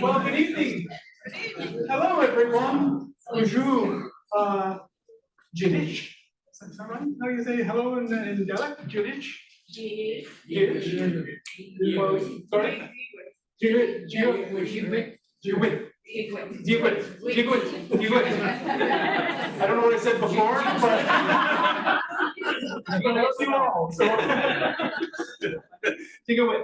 Well, good evening. Hello, everyone. Bonjour. Jiddisch. Is that right? How you say hello in Gaelic? Jiddisch? Jiddisch. Well, sorry? Jigwit. I don't know what I said before, but I love you all. So Jigwit.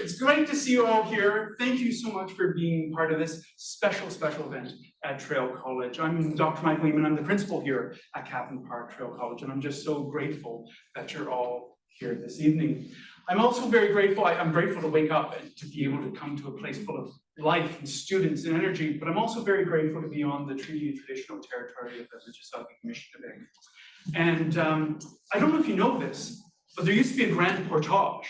It's great to see you all here. Thank you so much for being part of this special event at Traill College. I'm Dr. Michael Eamon. I'm the principal here at Catherine Park Traill College, and I'm just so grateful that you're all here this evening. I'm also very grateful. I'm grateful to wake up and to be able to come to a place full of life and students and energy, but I'm also very grateful to be on the treaty and traditional territory of the Mississauga Commission. And I don't know if you know this, but there used to be a grand portage.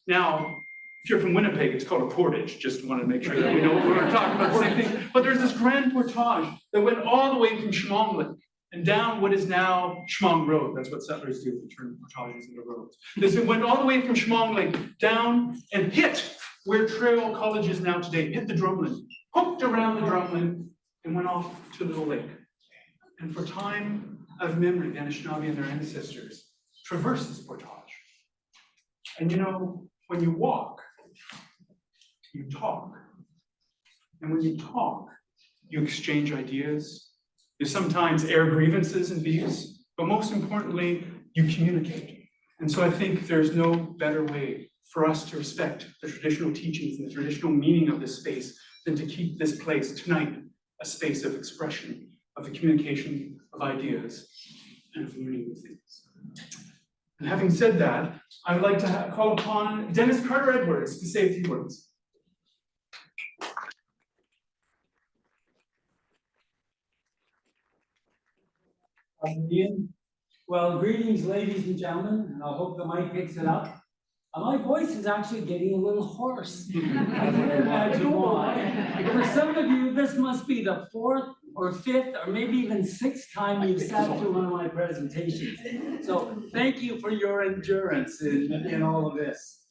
Now, if you're from Winnipeg, it's called a portage. Just want to make sure that we know what we're talking about, the same thing. But there's this grand portage that went all the way from Schmongling and down what is now Schmong Road. That's what settlers do, they turn portages into roads. This went all the way from Schmongling down and hit where Traill College is now today, hit the drumlin, hooked around the drumlin, and went off to Little Lake. And for time of memory, the Anishinaabe and their ancestors traversed this portage. And you know, when you walk, you talk. And when you talk, you exchange ideas. You sometimes air grievances and beefs, but most importantly, you communicate. And so I think there's no better way for us to respect the traditional teachings and the traditional meaning of this space than to keep this place tonight a space of expression, of the communication of ideas, and of learning new things. And having said that, I would like to call upon Dennis Carter-Edwards to say a few words. Well, greetings, ladies and gentlemen, and I hope the mic picks it up. My voice is actually getting a little hoarse. I can't imagine why. For some of you, this must be the fourth or fifth or maybe even sixth time you've sat through one of my presentations. So thank you for your endurance in all of this.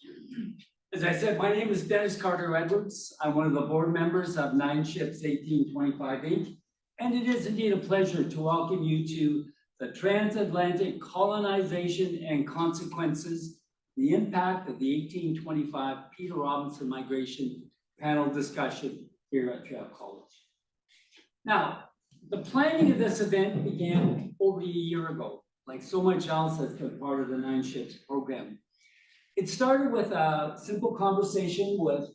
As I said, my name is Dennis Carter-Edwards. I'm one of the board members of 9 Ships 1825 Inc. And it is indeed a pleasure to welcome you to the Transatlantic Colonization and Consequences, the Impact of the 1825 Peter Robinson Migration panel discussion here at Traill College. Now, the planning of this event began over a year ago, like so much else that's been part of the 9 Ships program. It started with a simple conversation with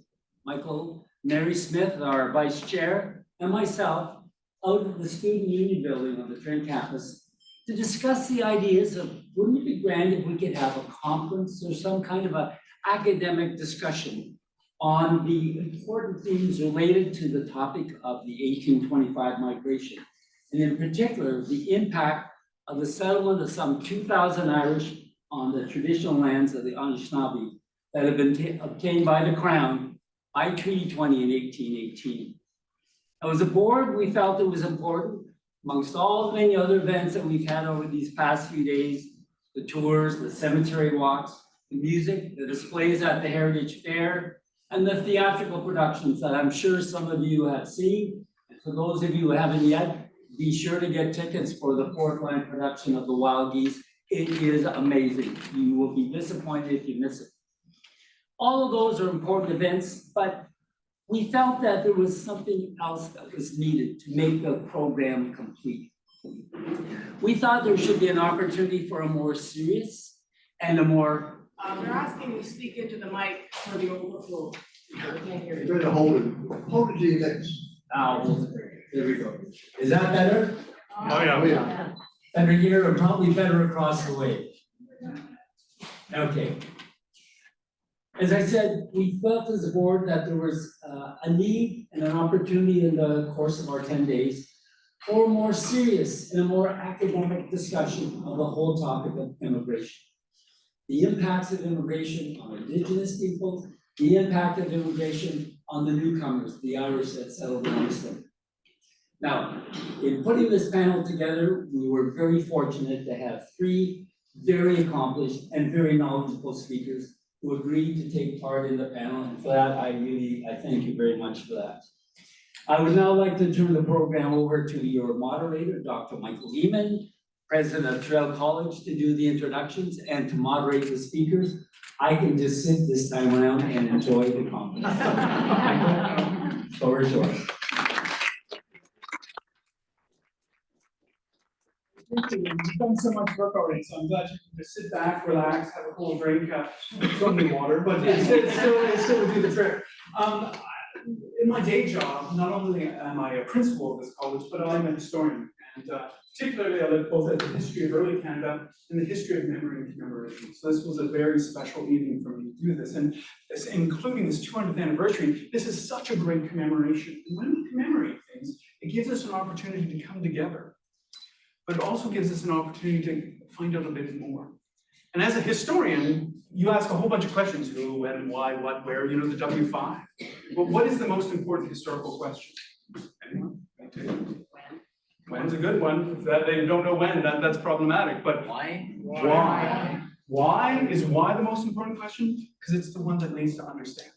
Michael, Mary Smith, our vice chair, and myself out of the Student Union building on the Trent campus to discuss the ideas of, wouldn't it be grand if we could have a conference or some kind of an academic discussion on the important themes related to the topic of the 1825 migration, and in particular, the impact of the settlement of some 2,000 Irish on the traditional lands of the Anishinaabe that have been obtained by the Crown by Treaty 20 in 1818. As a board, we felt it was important, amongst all the many other events that we've had over these past few days, the tours, the cemetery walks, the music, the displays at the Heritage Fair, and the theatrical productions that I'm sure some of you have seen. And for those of you who haven't yet, be sure to get tickets for the 4th line production of The Wild Geese. It is amazing. You will be disappointed if you miss it. All of those are important events, but we felt that there was something else that was needed to make the program complete. We thought there should be an opportunity for a more serious and a more... They're asking you to speak into the mic for the overflow. You better hold it to your lips. Oh, there we go. Is that better? Oh, yeah. Better here or probably better across the way. Okay. As I said, we felt as a board that there was a need and an opportunity in the course of our 10 days for a more serious and a more academic discussion of the whole topic of immigration. The impacts of immigration on Indigenous people, the impact of immigration on the newcomers, the Irish that settled in Iceland. Now, in putting this panel together, we were very fortunate to have 3 very accomplished and very knowledgeable speakers who agreed to take part in the panel, and for that, I thank you very much for that. I would now like to turn the program over to your moderator, Dr. Michael Eamon, President of Traill College, to do the introductions and to moderate the speakers. I can just sit this time around and enjoy the conference. Michael, floor is yours. Thank you. You've done so much work already, so I'm glad you can just sit back, relax, have a cool drink, something water, but it still would do the trick. In my day job, not only am I a principal of this college, but I'm a historian. And particularly, I look both at the history of early Canada and the history of memory and commemoration. So this was a very special evening for me to do this. And including this 200th anniversary, this is such a great commemoration. And when we commemorate things, it gives us an opportunity to come together. But it also gives us an opportunity to find out a bit more. And as a historian, you ask a whole bunch of questions: who, when, why, what, where, you know, the W5. But what is the most important historical question? Anyone? When's a good one. If they don't know when, that's problematic. But Why? Why is why the most important question? Because it's the one that leads to understanding.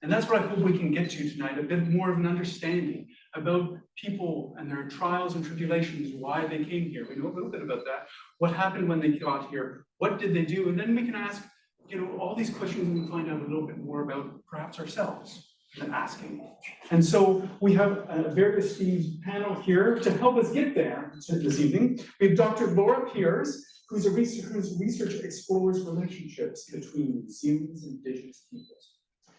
And that's what I hope we can get to tonight, a bit more of an understanding about people and their trials and tribulations, why they came here. We know a little bit about that. What happened when they got here? What did they do? And then we can ask, you know, all these questions, and we find out a little bit more about perhaps ourselves than asking. And so we have a very esteemed panel here to help us get there this evening. We have Dr. Laura Piers, whose research explores relationships between museums and Indigenous peoples.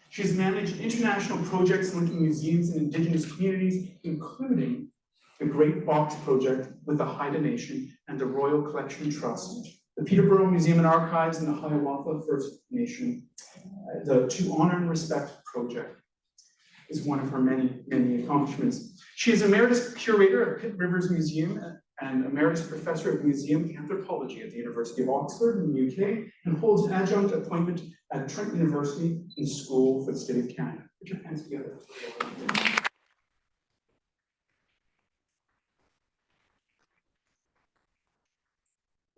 She's managed international projects linking museums and Indigenous communities, including the Great Box Project with the Haida Nation and the Royal Collection Trust, the Peterborough Museum and Archives and the Hiawatha First Nation. The To Honor and Respect Project is one of her many, many accomplishments. She is Emeritus Curator at Pitt Rivers Museum and Emeritus Professor of Museum Anthropology at the University of Oxford in the UK, and holds an adjunct appointment at Trent University in the School for the State of Canada. Put your hands together.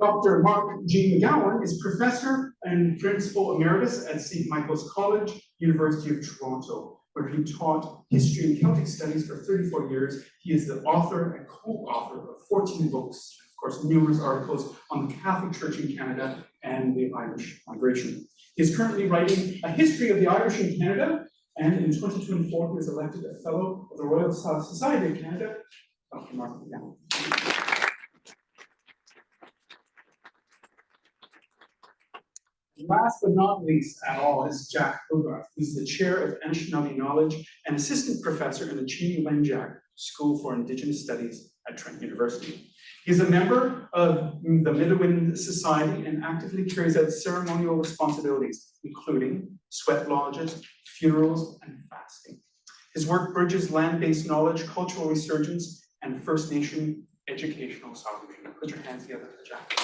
Dr. Mark G. McGowan is Professor and Principal Emeritus at St. Michael's College, University of Toronto, where he taught history and Celtic studies for 34 years. He is the author and co-author of 14 books, of course, numerous articles on the Catholic Church in Canada and the Irish migration. He is currently writing a history of the Irish in Canada, and in 2024, he was elected a Fellow of the Royal Society of Canada. Dr. Mark McGowan. Last but not least at all is Jack Hoggarth, who's the Chair of Anishinaabe Knowledge and Assistant Professor in the Chini Wenjack School for Indigenous Studies at Trent University. He is a member of the Midewind Society and actively carries out ceremonial responsibilities, including sweat lodges, funerals, and fasting. His work bridges land-based knowledge, cultural resurgence, and First Nation educational sovereignty. Put your hands together for Jack.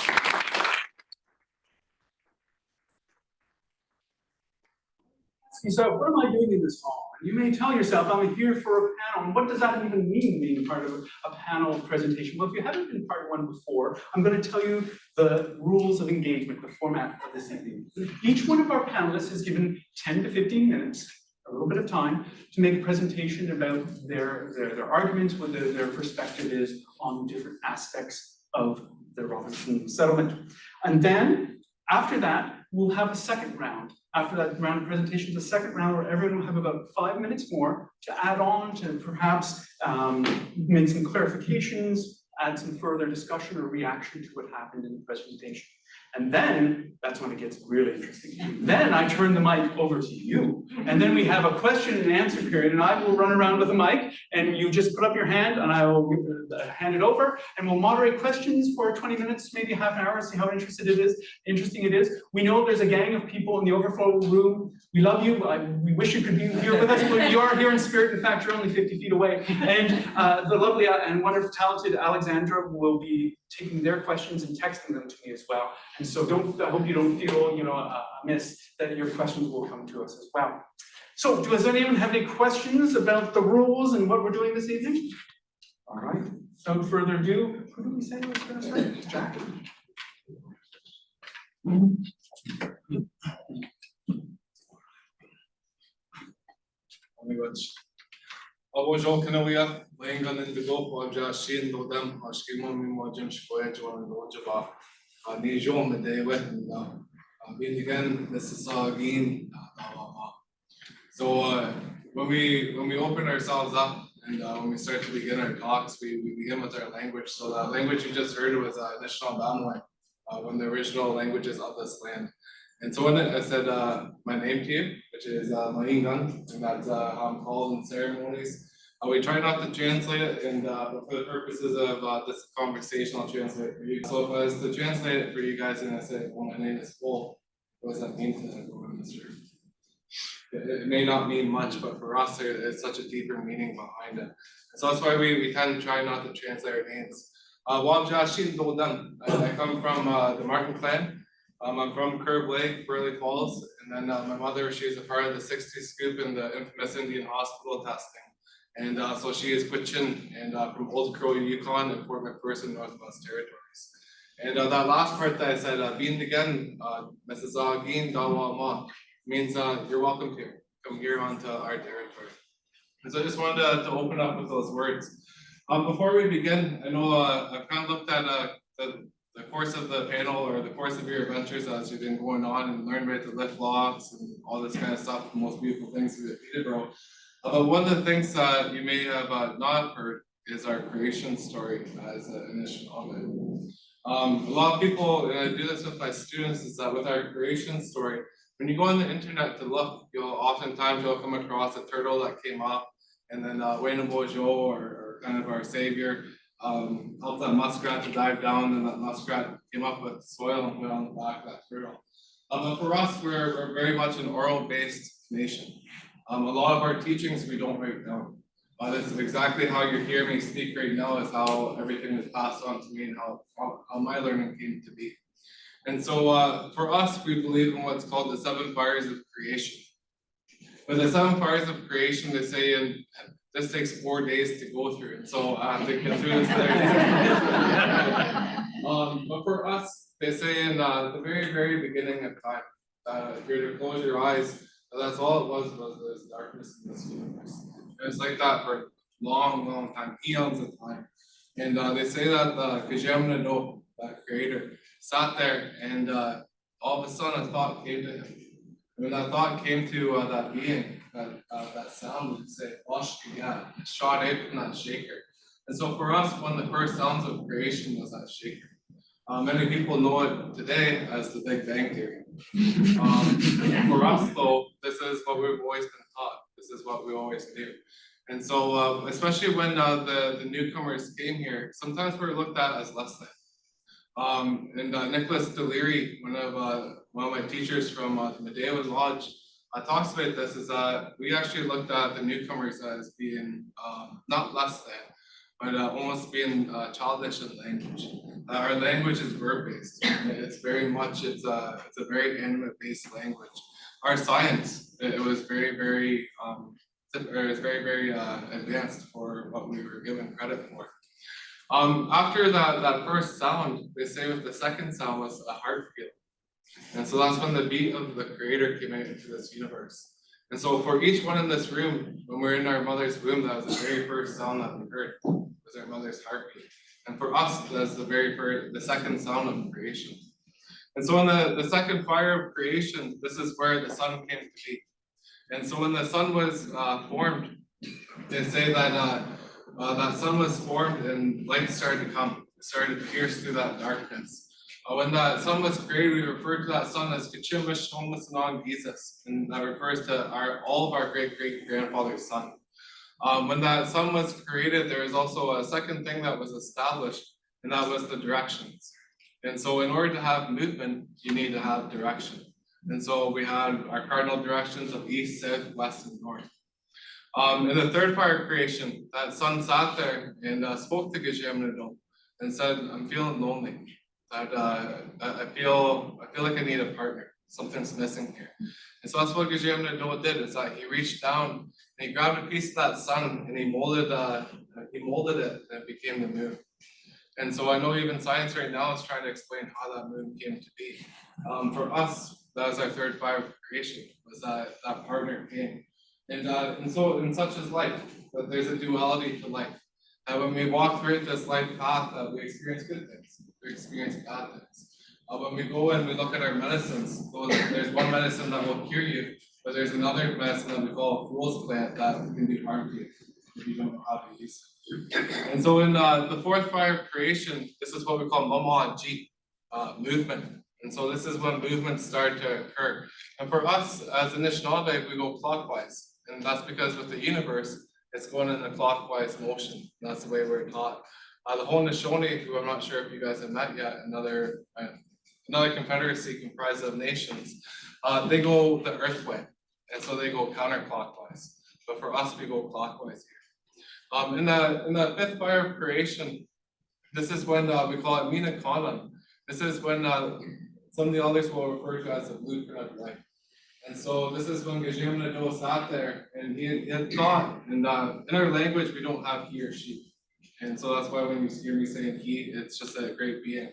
So what am I doing in this hall? And you may tell yourself, I'm here for a panel. And what does that even mean, being part of a panel presentation? Well, if you haven't been part of one before, I'm going to tell you the rules of engagement, the format of this evening. Each one of our panelists is given 10 to 15 minutes, a little bit of time, to make a presentation about their arguments, what their perspective is on different aspects of the Robinson settlement. And then, after that, we'll have a second round. After that round of presentations, a second round where everyone will have about 5 minutes more to add on, to perhaps make some clarifications, add some further discussion or reaction to what happened in the presentation. And then, that's when it gets really interesting. Then I turn the mic over to you. And then we have a question and answer period, and I will run around with the mic, and you just put up your hand, and I will hand it over, and we'll moderate questions for 20 minutes, maybe half an hour, see how interesting it is. We know there's a gang of people in the overflow room. We love you. We wish you could be here with us, but you are here in spirit. In fact, you're only 50 feet away. And the lovely and wonderful, talented Alexandra will be taking their questions and texting them to me as well. And so I hope you don't feel, amiss that your questions will come to us as well. So does anyone have any questions about the rules and what we're doing this evening? All right, without further ado, who did we say was going to start? Jack. language. Abojo Kanawia, Langan in the Go, Jashin, Dodam, Ashkimo, Mimojim, Shkoyajo, and Rojaba, Nijom, the day went being again, this is again. So when we open ourselves up and when we start to begin our talks, we begin with our language. So the language you just heard was Nishnal Bamwe, one of the original languages of this land. And so when I said my name to you, which is Maingan, and that's how I'm called in ceremonies, we try not to translate it, and for the purposes of this conversation, I'll translate it for you. So if I was to translate it for you guys and I say, well, my name is Wolf, what does that mean to everyone in this room? It may not mean much, but for us, there's such a deeper meaning behind it. And so that's why we tend to try not to translate our names. I come from the Martin clan. I'm from Curve Lake, Burley Falls, and then my mother, she's a part of the 60 scoop in the infamous Indian hospital testing. And so she is Quichin and from Old Crow, Yukon, and Fort McPherson, Northwest Territories. And that last part that I said, being again, Mrs. Agin Dawa Ma, means you're welcome here. Come here onto our territory. And so I just wanted to open up with those words. Before we begin, I know I've kind of looked at the course of the panel or the course of your adventures as you've been going on and learned about the lift locks and all this kind of stuff, the most beautiful things we Peterborough. One of the things that you may have not heard is our creation story as an initial of it. A lot of people, and I do this with my students, is that with our creation story, when you go on the internet to look, oftentimes you'll come across a turtle that came up, and then Wayne Bojo, or kind of our savior, helped that muskrat to dive down, and that muskrat came up with soil and put on the back of that turtle. But for us, we're very much an oral-based nation. A lot of our teachings we don't write down. This is exactly how you hear me speak right now, is how everything is passed on to me and how my learning came to be. And so for us, we believe in what's called the 7 fires of creation. But the 7 fires of creation, they say, this takes 4 days to go through. And so I have to get through this. But for us, they say in the very, very beginning of time, if you were to close your eyes, that's all it was this darkness in this universe. It was like that for a long, long time, eons of time. And they say that Kajamna No, that creator, sat there and all of a sudden a thought came to him. And when that thought came to that being, that sound would say, Oshkiya, it shot out from that shaker. And so for us, one of the first sounds of creation was that shaker. Many people know it today as the Big Bang Theory. For us, though, this is what we've always been taught. This is what we always do. And so, especially when the newcomers came here, sometimes we're looked at as less than. And Nicholas Deliri, one of my teachers from the Medea Lodge, talks about this, is that we actually looked at the newcomers as being not less than, but almost being childish in language. Our language is verb-based. It's very much, it's a very animate-based language. Our science, it was very, very, advanced for what we were given credit for. After that first sound, they say with the second sound was a heartbeat. And so that's when the beat of the creator came out into this universe. And so for each one in this room, when we're in our mother's womb, that was the very first sound that we heard, was our mother's heartbeat. And for us, that's the second sound of creation. And so in the second fire of creation, this is where the sun came to be. And so when the sun was formed, they say that that sun was formed and light started to come. It started to pierce through that darkness. When that sun was created, we refer to that sun as Kachimba Shomasanong Jesus, and that refers to all of our great-great-grandfather's sun. When that sun was created, there was also a second thing that was established, and that was the directions. And so in order to have movement, you need to have direction. And so we had our cardinal directions of east, south, west, and north. In the third fire of creation, that sun sat there and spoke to Gajamnado and said, I'm feeling lonely. I feel like I need a partner. Something's missing here. And so that's what Gajamnado did, is that he reached down and he grabbed a piece of that sun and he molded it and it became the moon. And so I know even science right now is trying to explain how that moon came to be. For us, that was our third fire of creation, was that partner came. And so in such is life, that there's a duality to life. And when we walk through this life path, we experience good things, we experience bad things. When we go and we look at our medicines, so there's one medicine that will cure you, but there's another medicine that we call a fool's plant that can do harm to you if you don't know how to use it. And so in the fourth fire of creation, this is what we call mama G, movement. And so this is when movements start to occur. And for us as Anishinaabe, we go clockwise. And that's because with the universe, it's going in a clockwise motion. That's the way we're taught. The Haudenosaunee, who I'm not sure if you guys have met yet, another confederacy comprised of nations, they go the earth way. And so they go counterclockwise. But for us, we go clockwise here. In the fifth fire of creation, this is when we call it Mina Kanan. This is when some of the elders will refer to as the blueprint of life. And so this is when Gajamna sat there and he had thought, and in our language, we don't have he or she. And so that's why when you hear me saying he, it's just a great being.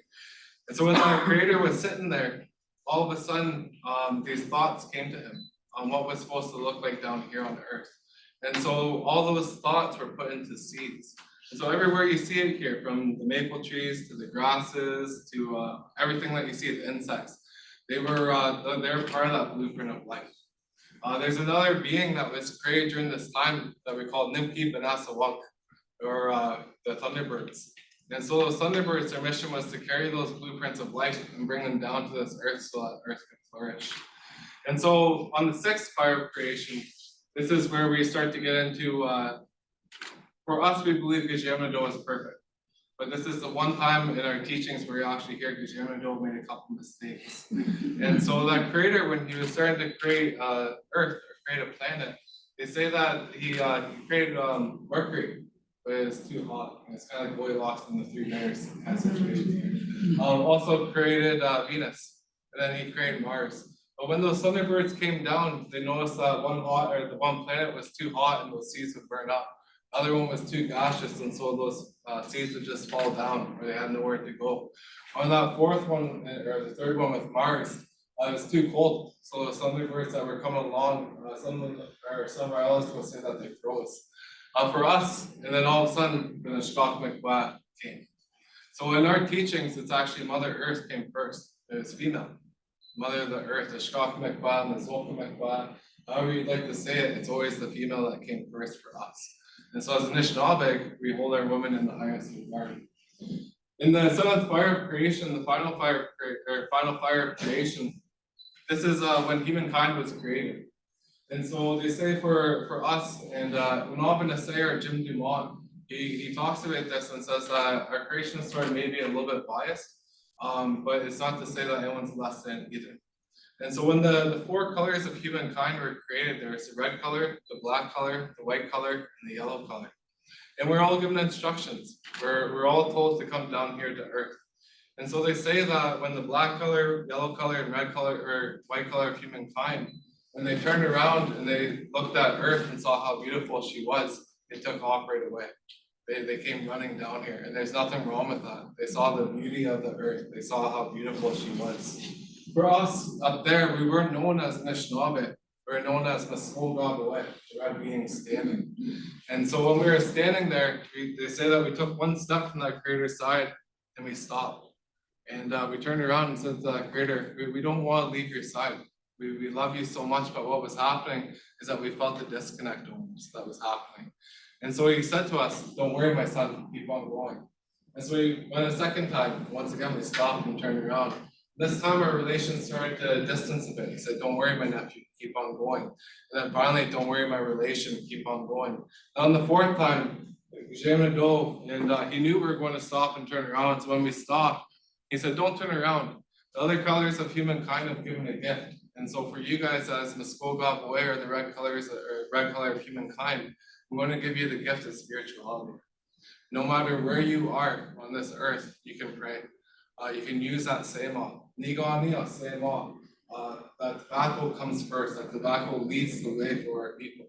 And so when the creator was sitting there, all of a sudden, these thoughts came to him on what was supposed to look like down here on earth. And so all those thoughts were put into seeds. And so everywhere you see it here, from the maple trees to the grasses to everything that you see, the insects, they were part of that blueprint of life. There's another being that was created during this time that we call Nimki Benasawak, or the Thunderbirds. And so those Thunderbirds, their mission was to carry those blueprints of life and bring them down to this earth so that earth can flourish. And so on the sixth fire of creation, this is where we start to get into, for us, we believe Gajamna is perfect. But this is the one time in our teachings where you actually hear Gajamna made a couple mistakes. And so that creator, when he was starting to create Earth, or create a planet, they say that he created Mercury, but it's too hot. And it's kind of like Goldilocks and the Three Bears kind of situation here. Also created Venus, and then he created Mars. But when those Thunderbirds came down, they noticed that the one planet was too hot and those seeds would burn up. The other one was too gaseous, and so those seeds would just fall down, or they had nowhere to go. On that fourth one, or the third one with Mars, it was too cold. So the Thunderbirds that were coming along, somewhere else will say that they froze. For us, and then all of a sudden, the Shkok came. So in our teachings, it's actually Mother Earth came first. It was female. Mother of the Earth, the Shkok and the Zolka, however you'd like to say it, it's always the female that came first for us. And so as Anishinaabe, we hold our women in the highest regard. In the seventh fire of creation, the final fire of creation, this is when humankind was created. And so they say for us, and Unabana Sayer, Jim Dumont, he talks about this and says that our creation story may be a little bit biased, but it's not to say that anyone's less than either. And so when the four colors of humankind were created, there's the red color, the black color, the white color, and the yellow color. And we're all given instructions. We're all told to come down here to earth. And so they say that when the black color, yellow color, and red color, or white color of humankind, when they turned around and they looked at earth and saw how beautiful she was, they took off right away. They came running down here, and there's nothing wrong with that. They saw the beauty of the earth. They saw how beautiful she was. For us up there, we weren't known as Anishinaabe. We were known as Muskogabaway, the red being standing. And so when we were standing there, they say that we took one step from that creator's side and we stopped. And we turned around and said to that creator, we don't want to leave your side. We love you so much, but what was happening is that we felt the disconnect almost that was happening. And so he said to us, don't worry, my son, keep on going. And so we went a second time. Once again, we stopped and turned around. This time our relations started to distance a bit. He said, don't worry, my nephew, keep on going. And then finally, don't worry, my relation, keep on going. And on the fourth time, and he knew we were going to stop and turn around. So when we stopped, he said, don't turn around. The other colors of humankind have given a gift. And so for you guys as Muskogab Boy, or the red color of humankind, I'm going to give you the gift of spirituality. No matter where you are on this earth, you can pray. You can use that sema. Niga sema. That tobacco comes first. That tobacco leads the way for our people.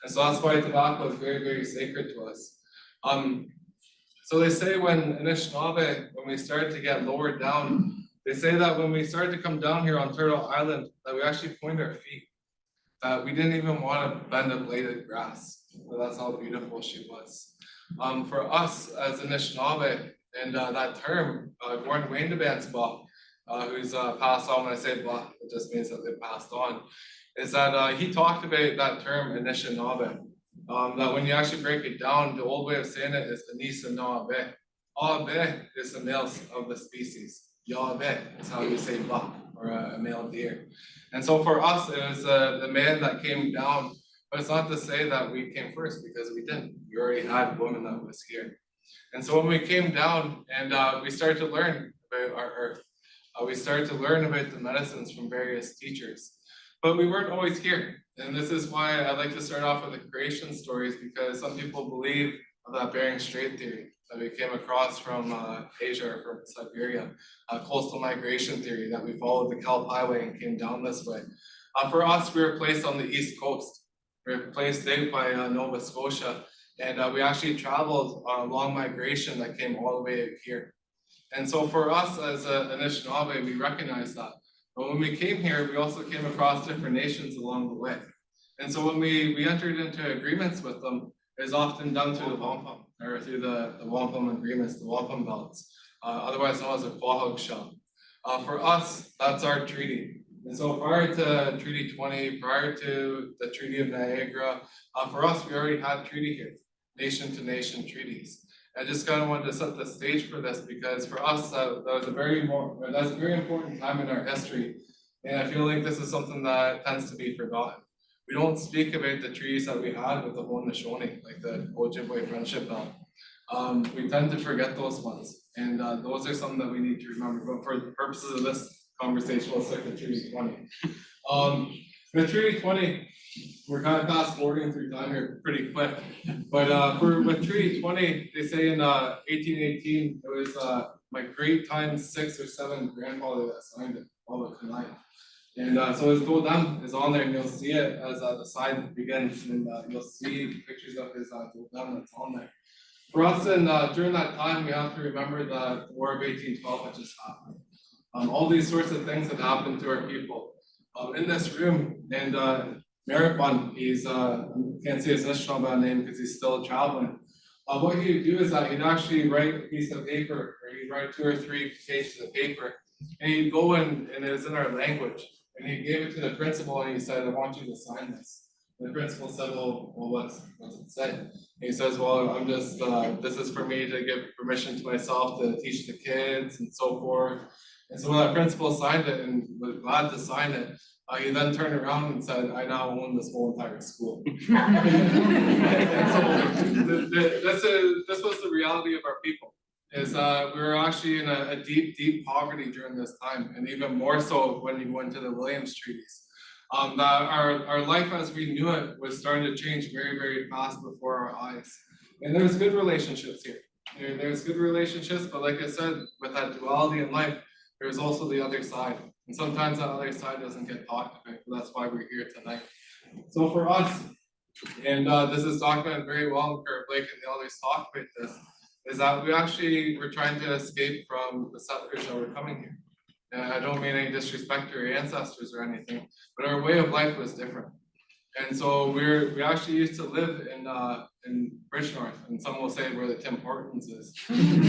And so that's why tobacco is very, very sacred to us. So they say when Anishinaabe, when we started to get lowered down, they say that when we started to come down here on Turtle Island, that we actually point our feet. that we didn't even want to bend a blade of grass. So that's how beautiful she was. For us as Anishinaabe, and that term, Gordon Waindebansbach, who's passed on, when I say blah, it just means that they passed on, is that he talked about that term Anishinaabe. That when you actually break it down, the old way of saying it is Anishinaabe. Abe is the males of the species. Yabe is how you say buck, or a male deer. And so for us, it was the man that came down, but it's not to say that we came first, because we didn't. We already had women that was here. And so when we came down and we started to learn about our earth, we started to learn about the medicines from various teachers, but we weren't always here. And this is why I like to start off with the creation stories, because some people believe of that Bering Strait theory that we came across from Asia or from Siberia, coastal migration theory, that we followed the Kelp Highway and came down this way. For us, we were placed on the east coast. We were placed out by Nova Scotia, and we actually traveled on a long migration that came all the way out here. And so for us as Anishinaabe, we recognize that. But when we came here, we also came across different nations along the way. And so when we entered into agreements with them, it was often done through the wampum, or through the wampum agreements, the wampum belts, otherwise known as a quahog shell. For us, that's our treaty. And so prior to Treaty 20, prior to the Treaty of Niagara, for us, we already had treaty here, nation to nation treaties. I just kind of wanted to set the stage for this, because for us, that was a very important time in our history. And I feel like this is something that tends to be forgotten. We don't speak about the treaties that we had with the Haudenosaunee, like the Ojibwe Friendship Belt. We tend to forget those ones. And those are some that we need to remember. But for the purposes of this conversation, we'll stick with Treaty 20. With Treaty 20, we're kind of fast forwarding through time here pretty quick. But with Treaty 20, they say in 1818, it was my great time 6 or 7 grandfather that signed it, all the Kanai. And so his Dodam is on there, and you'll see it as the sign begins, and you'll see pictures of his Dodam that's on there. For us, and during that time, we have to remember the War of 1812 that just happened. All these sorts of things that happened to our people. In this room, and Maripon, he's, I can't say his Anishinaabe name because he's still traveling. What he'd do is that he'd actually write a piece of paper, or he'd write 2 or 3 pages of paper, and he'd go in, and it was in our language, and he gave it to the principal, and he said, I want you to sign this. And the principal said, well, what's it say? And he says, well, I'm just, this is for me to give permission to myself to teach the kids and so forth. And so when that principal signed it and was glad to sign it, he then turned around and said, I now own this whole entire school. And so this was the reality of our people, is we were actually in a deep, deep poverty during this time, and even more so when you went to the Williams treaties. That our life as we knew it was starting to change very, very fast before our eyes. And there's good relationships here. There's good relationships, but like I said, with that duality in life, there's also the other side. And sometimes that other side doesn't get talked about, but that's why we're here tonight. So for us, and this is documented very well in Kurt Blake and the others talk about this, is that we actually were trying to escape from the settlers that were coming here. And I don't mean any disrespect to our ancestors or anything, but our way of life was different. And so we actually used to live in Bridgenorth, and some will say where the Tim Hortons is. And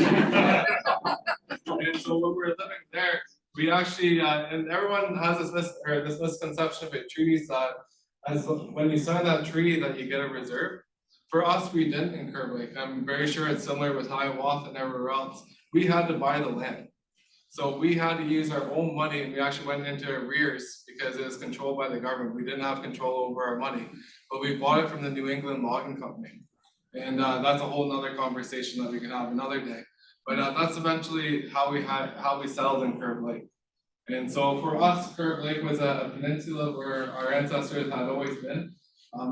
so when we're living there, we actually, and everyone has this misconception about treaties that when you sign that treaty that you get a reserve. For us, we didn't in Kurt Blake. I'm very sure it's similar with Hiawatha and everywhere else. We had to buy the land. So we had to use our own money, and we actually went into arrears because it was controlled by the government. We didn't have control over our money, but we bought it from the New England Logging Company. And that's a whole nother conversation that we can have another day. But that's eventually how we settled in Kurt Blake. And so for us, Kurt Blake was a peninsula where our ancestors had always been,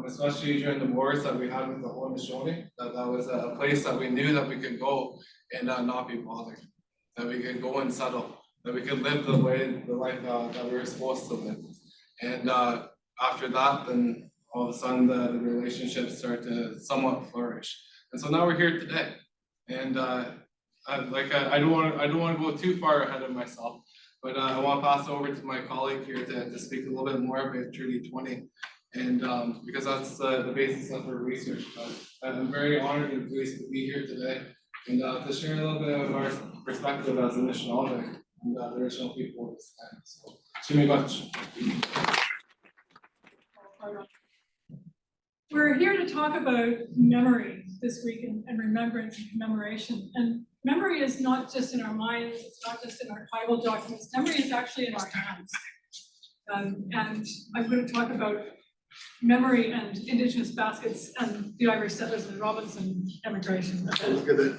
especially during the wars that we had with the Haudenosaunee. That was a place that we knew that we could go and not be bothered. That we could go and settle, that we could live the life that we were supposed to live. And after that, then all of a sudden the relationships start to somewhat flourish. And so now we're here today. And I don't want to go too far ahead of myself, but I want to pass over to my colleague here to speak a little bit more about Treaty 20 And because that's the basis of her research. I'm very honored and pleased to be here today and to share a little bit of our perspective as Anishinaabe and the original people of this land. So, shimmy much. We're here to talk about memory this week and remembrance and commemoration. And memory is not just in our minds, it's not just in archival documents, memory is actually in our hands. And I'm going to talk about memory and Indigenous baskets and the Irish settlers and Robinson emigration. Look at it.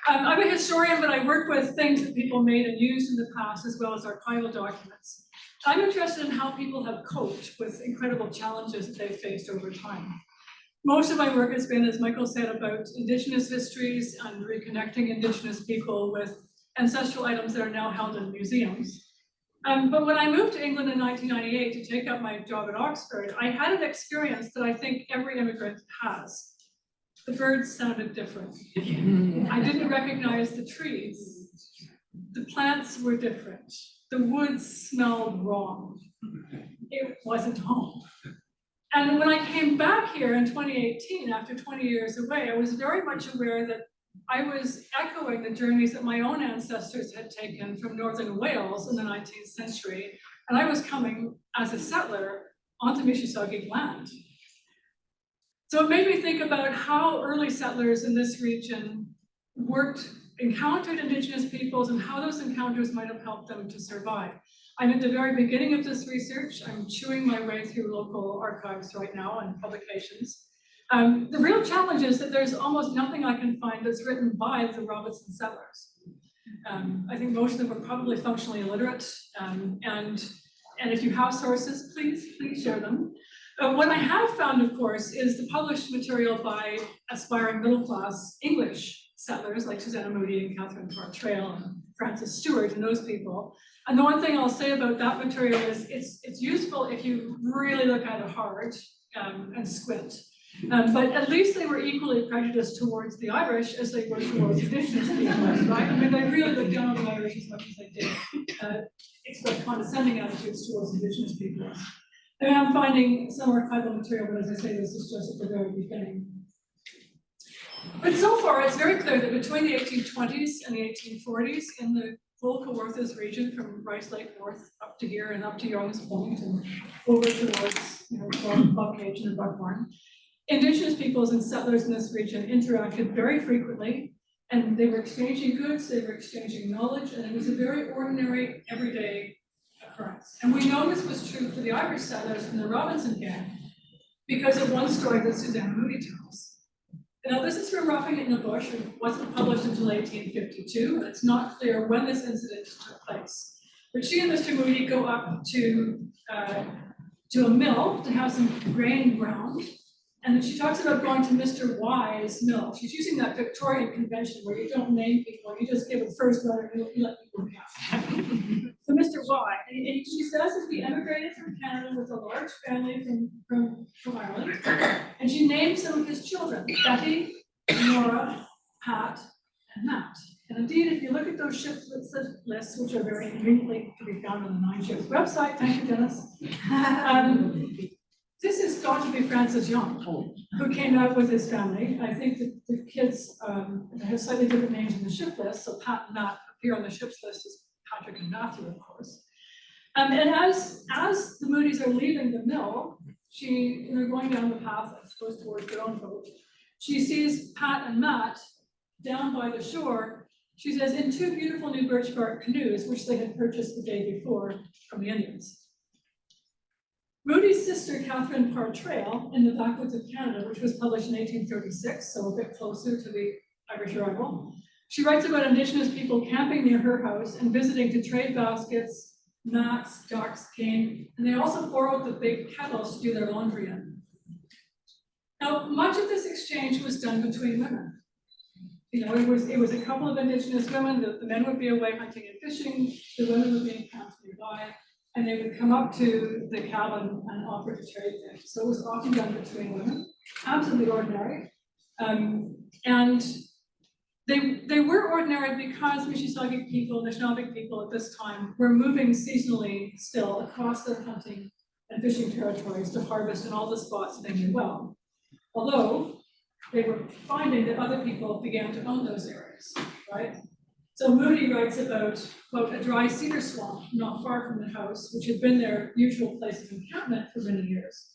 I'm a historian, but I work with things that people made and used in the past, as well as archival documents. I'm interested in how people have coped with incredible challenges that they've faced over time. Most of my work has been, as Michael said, about Indigenous histories and reconnecting Indigenous people with ancestral items that are now held in museums. But when I moved to England in 1998 to take up my job at Oxford, I had an experience that I think every immigrant has. The birds sounded different. I didn't recognize the trees. The plants were different. The woods smelled wrong. It wasn't home. And when I came back here in 2018, after 20 years away, I was very much aware that I was echoing the journeys that my own ancestors had taken from northern Wales in the 19th century, and I was coming as a settler onto Mississauga land. So it made me think about how early settlers in this region encountered Indigenous peoples and how those encounters might have helped them to survive. I'm at the very beginning of this research. I'm chewing my way through local archives right now and publications. The real challenge is that there's almost nothing I can find that's written by the Robinson settlers. I think most of them are probably functionally illiterate, and if you have sources, please share them. What I have found, of course, is the published material by aspiring middle-class English settlers like Susanna Moody and Catherine Parr Traill and Frances Stewart and those people. And the one thing I'll say about that material is it's useful if you really look at it hard and squint. But at least they were equally prejudiced towards the Irish as they were towards Indigenous peoples, right? I mean, they really looked down on the Irish as much as they did express condescending attitudes towards Indigenous peoples. And I'm finding some archival material, but as I say, this is just at the very beginning. But so far, it's very clear that between the 1820s and the 1840s, in the whole Kawarthas region, from Rice Lake north up to here and up to Young's Point and over towards, Buckage and Buckhorn, Indigenous peoples and settlers in this region interacted very frequently, and they were exchanging goods, they were exchanging knowledge, and it was a very ordinary, everyday occurrence. And we know this was true for the Irish settlers in the Robinson gang because of one story that Susanna Moody tells. Now, this is from Roughing It in the Bush. It wasn't published until 1852, and it's not clear when this incident took place. But she and Mr. Moody go up to a mill to have some grain ground, and then she talks about going to Mr. Y's mill. She's using that Victorian convention where you don't name people, you just give a first letter and you let people guess. So Mr. Y, and she says that he emigrated from Canada with a large family from Ireland, and she named some of his children, Betty, Nora, Pat, and Matt. And indeed, if you look at those ship lists, which are very conveniently to be found on the Nine Ships website, thank you, Dennis. This has got to be Francis Young, who came out with his family. I think that the kids have slightly different names in the ship list, so Pat and Matt appear on the ship's list as Patrick and Matthew, of course. And as the Moody's are leaving the mill, they're going down the path, I suppose, towards their own boat. She sees Pat and Matt down by the shore. She says, in two beautiful new birch bark canoes, which they had purchased the day before from the Indians. Moody's sister, Catherine Parr Traill, in the Backwoods of Canada, which was published in 1836, so a bit closer to the Irish arrival. She writes about Indigenous people camping near her house and visiting to trade baskets, mats, ducks, cane, and they also borrowed the big kettles to do their laundry in. Now, much of this exchange was done between women. It was a couple of Indigenous women. The men would be away hunting and fishing. The women would be in camps nearby, and they would come up to the cabin and offer to trade things. So it was often done between women, absolutely ordinary. And they were ordinary because Mississauga people, Anishinaabe people at this time, were moving seasonally still across their hunting and fishing territories to harvest in all the spots they knew well. Although they were finding that other people began to own those areas, right? So Moody writes about, quote, a dry cedar swamp not far from the house, which had been their usual place of encampment for many years.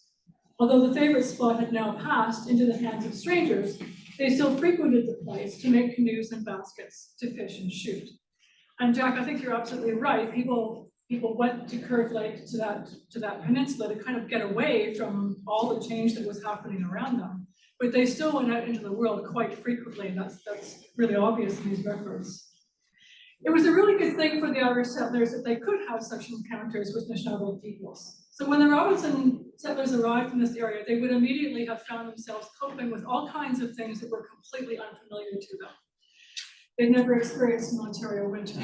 Although the favorite spot had now passed into the hands of strangers, they still frequented the place to make canoes and baskets to fish and shoot. And Jack, I think you're absolutely right. People went to Curve Lake, to that peninsula, to kind of get away from all the change that was happening around them. But they still went out into the world quite frequently, and that's really obvious in these records. It was a really good thing for the Irish settlers that they could have such encounters with Anishinaabe peoples. So when the Robinson settlers arrived in this area, they would immediately have found themselves coping with all kinds of things that were completely unfamiliar to them. They'd never experienced an Ontario winter.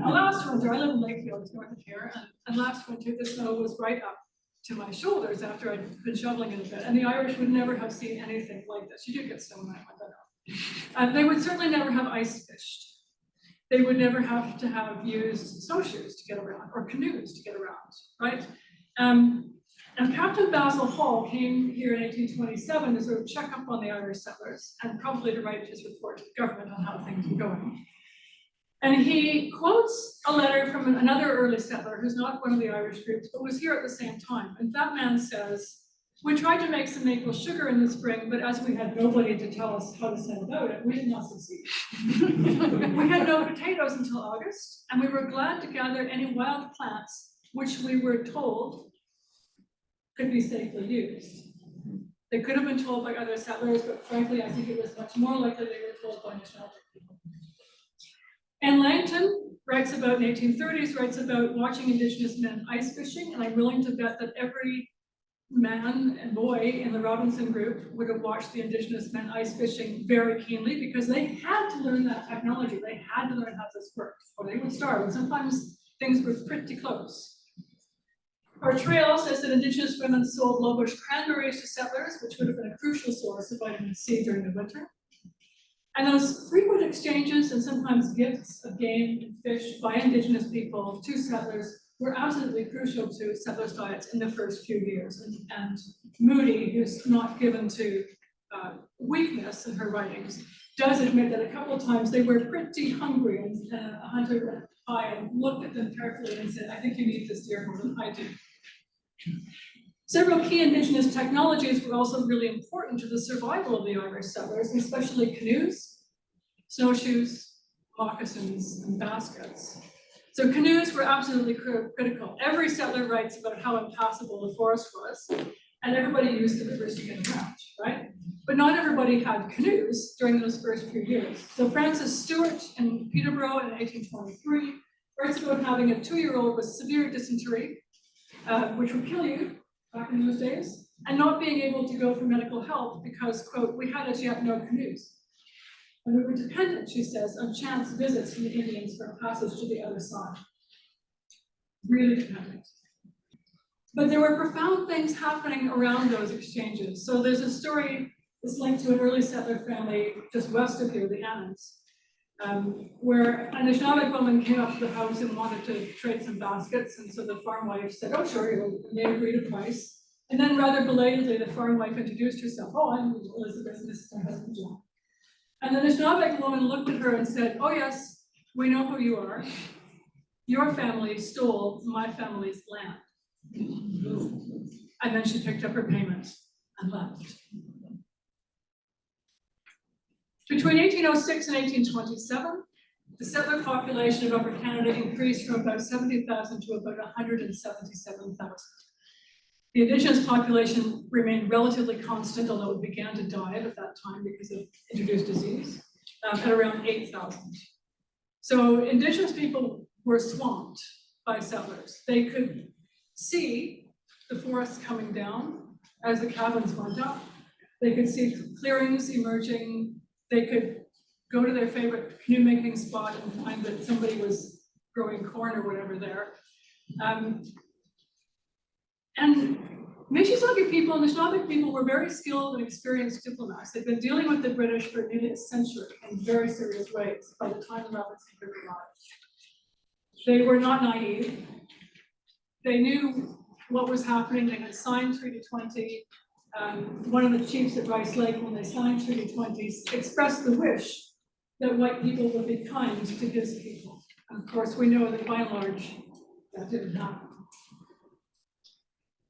Last winter, I live in Lakefield, it's north of here, and last winter the snow was right up to my shoulders after I'd been shoveling it a bit, and the Irish would never have seen anything like this. You do get snow when I went that up. They would certainly never have ice fished. They would never have to have used snowshoes to get around, or canoes to get around, right? And Captain Basil Hall came here in 1827 to sort of check up on the Irish settlers and probably to write his report to the government on how things were going. And he quotes a letter from another early settler who's not one of the Irish groups, but was here at the same time. And that man says, "We tried to make some maple sugar in the spring, but as we had nobody to tell us how to set about it, we did not succeed. We had no potatoes until August, and we were glad to gather any wild plants which we were told could be safely used." They could have been told by other settlers, but frankly, I think it was much more likely they were told by Anishinaabe people. And Langton writes about, in the 1830s, writes about watching Indigenous men ice fishing, and I'm willing to bet that every man and boy in the Robinson group would have watched the Indigenous men ice fishing very keenly because they had to learn that technology. They had to learn how this worked, or they would starve, and sometimes things were pretty close. Our trail says that Indigenous women sold low bush cranberries to settlers, which would have been a crucial source of vitamin C during the winter. And those frequent exchanges and sometimes gifts of game and fish by Indigenous people to settlers were absolutely crucial to settlers' diets in the first few years. And Moody, who's not given to weakness in her writings, does admit that a couple of times they were pretty hungry, and a hunter went by and looked at them carefully and said, "I think you need this deer more than I do." Several key Indigenous technologies were also really important to the survival of the Irish settlers, especially canoes, snowshoes, moccasins, and baskets. So canoes were absolutely critical. Every settler writes about how impassable the forest was, and everybody used the rivers to get around, right? But not everybody had canoes during those first few years. So Francis Stewart in Peterborough in 1823 writes about having a 2-year-old with severe dysentery, which would kill you back in those days, and not being able to go for medical help because, quote, "we had as yet no canoes. And we were dependent," she says, "on chance visits from the Indians for a passage to the other side." Really dependent. But there were profound things happening around those exchanges. So there's a story that's linked to an early settler family just west of here, the Annans, where an Anishinaabe woman came up to the house and wanted to trade some baskets, and so the farm wife said, "Oh, sure," and they agreed a price. And then rather belatedly, the farm wife introduced herself. "Oh, I'm Elizabeth, and this is my husband, John." And the Anishinaabe woman looked at her and said, "Oh yes, we know who you are. Your family stole my family's land." And then she picked up her payment and left. Between 1806 and 1827, the settler population of Upper Canada increased from about 70,000 to about 177,000. The Indigenous population remained relatively constant, although it began to die at that time because of introduced disease, at around 8,000. So Indigenous people were swamped by settlers. They could see the forests coming down as the cabins went up. They could see clearings emerging. They could go to their favorite canoe making spot and find that somebody was growing corn or whatever there. And Michizaki people and Anishinaabe people were very skilled and experienced diplomats. They'd been dealing with the British for nearly a century in very serious ways by the time the Robinson group arrived. They were not naive. They knew what was happening. They had signed Treaty 20. One of the chiefs at Rice Lake, when they signed Treaty 20, expressed the wish that white people would be kind to his people. And of course, we know that by and large, that didn't happen.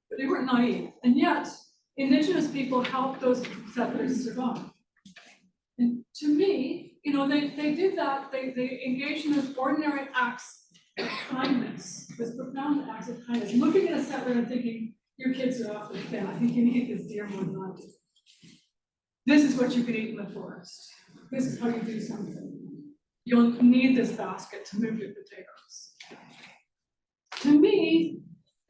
But they weren't naive. And yet, Indigenous people helped those settlers survive. And to me, you know, they did that. They engaged in those ordinary acts of kindness, those profound acts of kindness, looking at a settler and thinking, your kids are awfully fat. I think you can eat this deer more than I do. This is what you can eat in the forest. This is how you do something. You'll need this basket to move your potatoes. To me,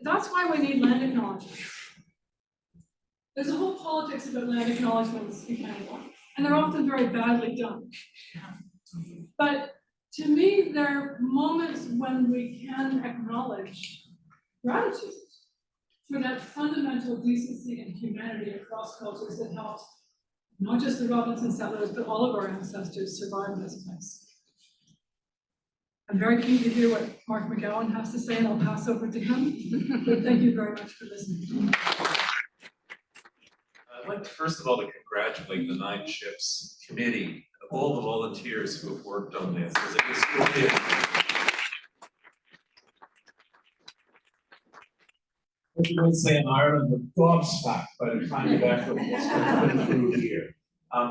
that's why we need land acknowledgements. There's a whole politics about land acknowledgements in Canada, and they're often very badly done. But to me, there are moments when we can acknowledge gratitude for that fundamental decency and humanity across cultures that helped not just the Robinson settlers, but all of our ancestors survive in this place. I'm very keen to hear what Mark McGowan has to say, and I'll pass over to him. But thank you very much for listening. I'd like to, first of all, to congratulate the 9 Ships Committee, all the volunteers who have worked on this, because it is really what you would say in Ireland, the gobsmacked by the kind of effort that's been through here.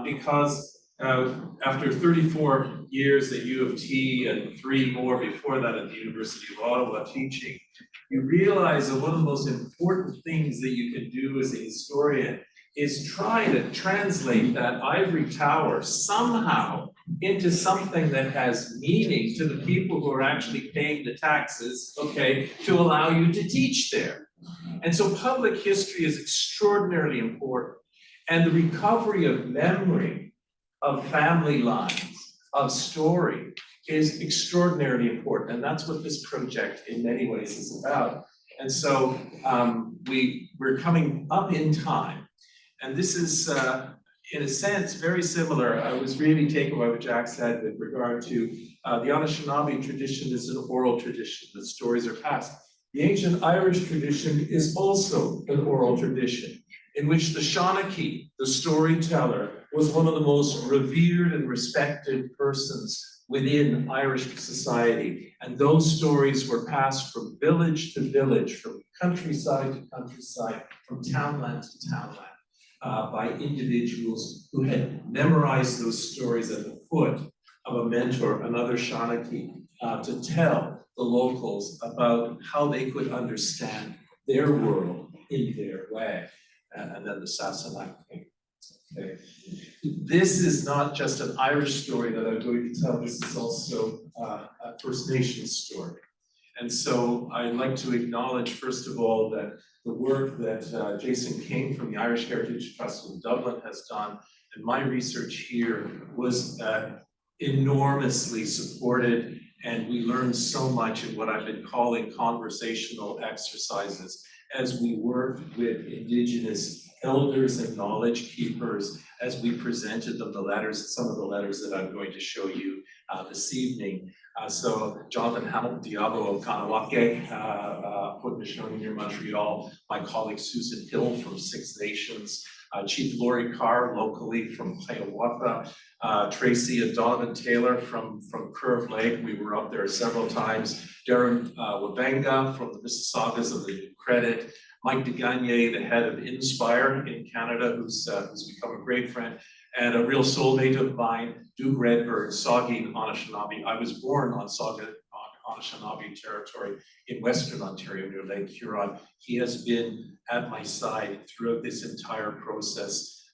Because after 34 years at U of T and 3 more before that at the University of Ottawa teaching, you realize that one of the most important things that you can do as a historian is try to translate that ivory tower somehow into something that has meaning to the people who are actually paying the taxes, okay, to allow you to teach there. And so public history is extraordinarily important. And the recovery of memory, of family lines, of story is extraordinarily important. And that's what this project in many ways is about. And so we're coming up in time. And this is, in a sense, very similar. I was really taken by what Jack said with regard to the Anishinaabe tradition is an oral tradition, the stories are passed. The ancient Irish tradition is also an oral tradition in which the Shawnee, the storyteller, was one of the most revered and respected persons within Irish society. And those stories were passed from village to village, from countryside to countryside, from townland to townland. By individuals who had memorized those stories at the foot of a mentor, another Shawnee, to tell the locals about how they could understand their world in their way. And then the Sassenach came. Okay. This is not just an Irish story that I'm going to tell, this is also a First Nations story. And so I'd like to acknowledge, first of all, that the work that Jason King from the Irish Heritage Trust in Dublin has done, and my research here was enormously supported, and we learned so much in what I've been calling conversational exercises as we worked with Indigenous elders and knowledge keepers as we presented them the letters, some of the letters that I'm going to show you this evening. So Jonathan Hamilton Diabo of Kanawake, Haudenosaunee near Montreal, my colleague Susan Hill from Six Nations, Chief Laurie Carr locally from Hiawatha, Tracy and Donovan Taylor from Curve Lake, we were up there several times, Darren Wabenga from the Mississaugas of the New Credit, Mike DeGagne, the head of Inspire in Canada, who's become a great friend, and a real soulmate of mine, Duke Redbird, Saugeen Anishinaabe. I was born on Saugeen Anishinaabe territory in Western Ontario near Lake Huron. He has been at my side throughout this entire process,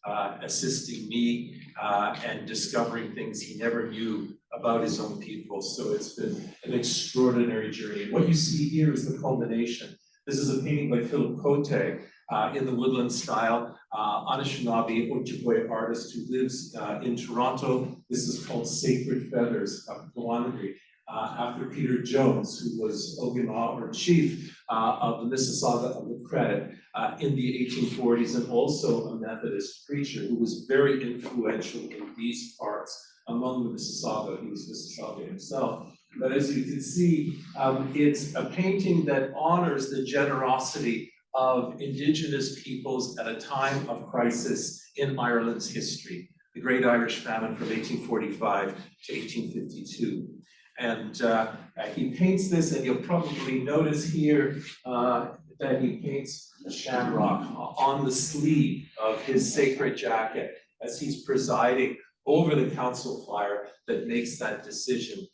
assisting me and discovering things he never knew about his own people. So it's been an extraordinary journey. And what you see here is the culmination. This is a painting by Philip Cote in the woodland style, Anishinaabe Ojibwe artist who lives in Toronto. This is called Sacred Feathers of Kawanagri, after Peter Jones, who was Ogama or chief of the Mississauga of the Credit in the 1840s, and also a Methodist preacher who was very influential in these parts among the Mississauga. He was Mississauga himself. But as you can see, it's a painting that honors the generosity of Indigenous peoples at a time of crisis in Ireland's history, the Great Irish Famine from 1845 to 1852. And he paints this, and you'll probably notice here that he paints a shamrock on the sleeve of his sacred jacket as he's presiding over the council fire that makes that decision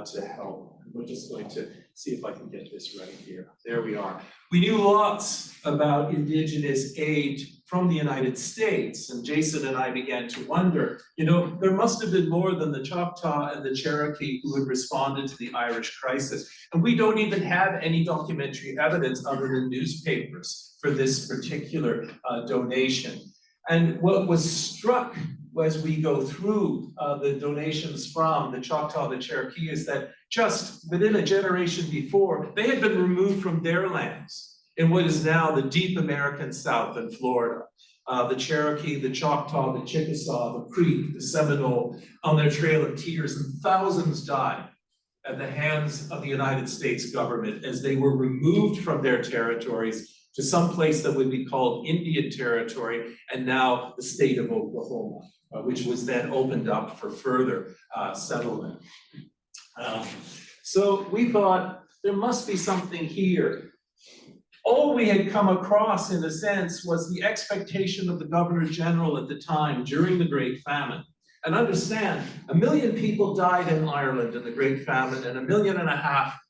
to help. We're just going to see if I can get this right here. There we are. We knew lots about Indigenous aid from the United States, and Jason and I began to wonder, you know, there must have been more than the Choctaw and the Cherokee who had responded to the Irish crisis. And we don't even have any documentary evidence other than newspapers for this particular donation. And what was struck as we go through the donations from the Choctaw, the Cherokee, is that just within a generation before, they had been removed from their lands in what is now the deep American South in Florida. The Cherokee, the Choctaw, the Chickasaw, the Creek, the Seminole, on their trail of tears, and thousands died at the hands of the United States government as they were removed from their territories to some place that would be called Indian Territory, and now the state of Oklahoma, which was then opened up for further settlement. So we thought there must be something here. All we had come across, in a sense, was the expectation of the Governor General at the time during the Great Famine. And understand, 1 million people died in Ireland in the Great Famine, and 1.5 million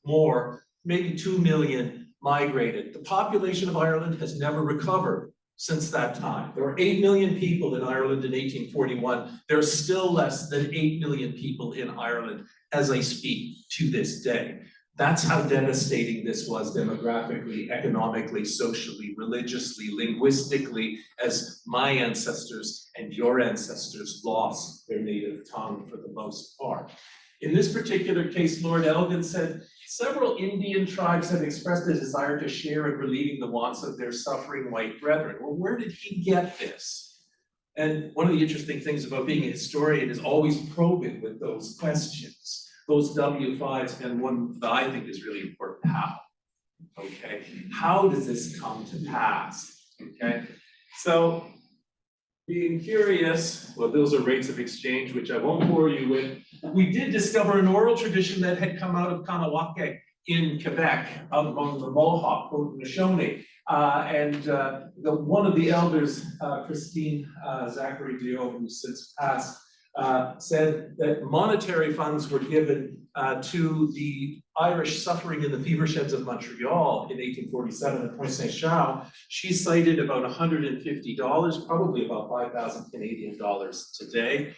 more, maybe 2 million, migrated. The population of Ireland has never recovered since that time. There were 8 million people in Ireland in 1841. There are still less than 8 million people in Ireland as I speak to this day. That's how devastating this was demographically, economically, socially, religiously, linguistically, as my ancestors and your ancestors lost their native tongue for the most part. In this particular case, Lord Elgin said, several Indian tribes have expressed a desire to share in relieving the wants of their suffering white brethren. Well, where did he get this? And one of the interesting things about being a historian is always probing with those questions, those W5s, and one that I think is really important, how? Okay, how does this come to pass? Okay, so being curious, well, those are rates of exchange, which I won't bore you with. We did discover an oral tradition that had come out of Kanawake in Quebec, out among the Mohawk, Haudenosaunee. One of the elders, Christine Zachary Dion, who's since passed, said that monetary funds were given to the Irish suffering in the fever sheds of Montreal in 1847 at Point Saint Charles. She cited about $150, probably about 5,000 Canadian dollars today.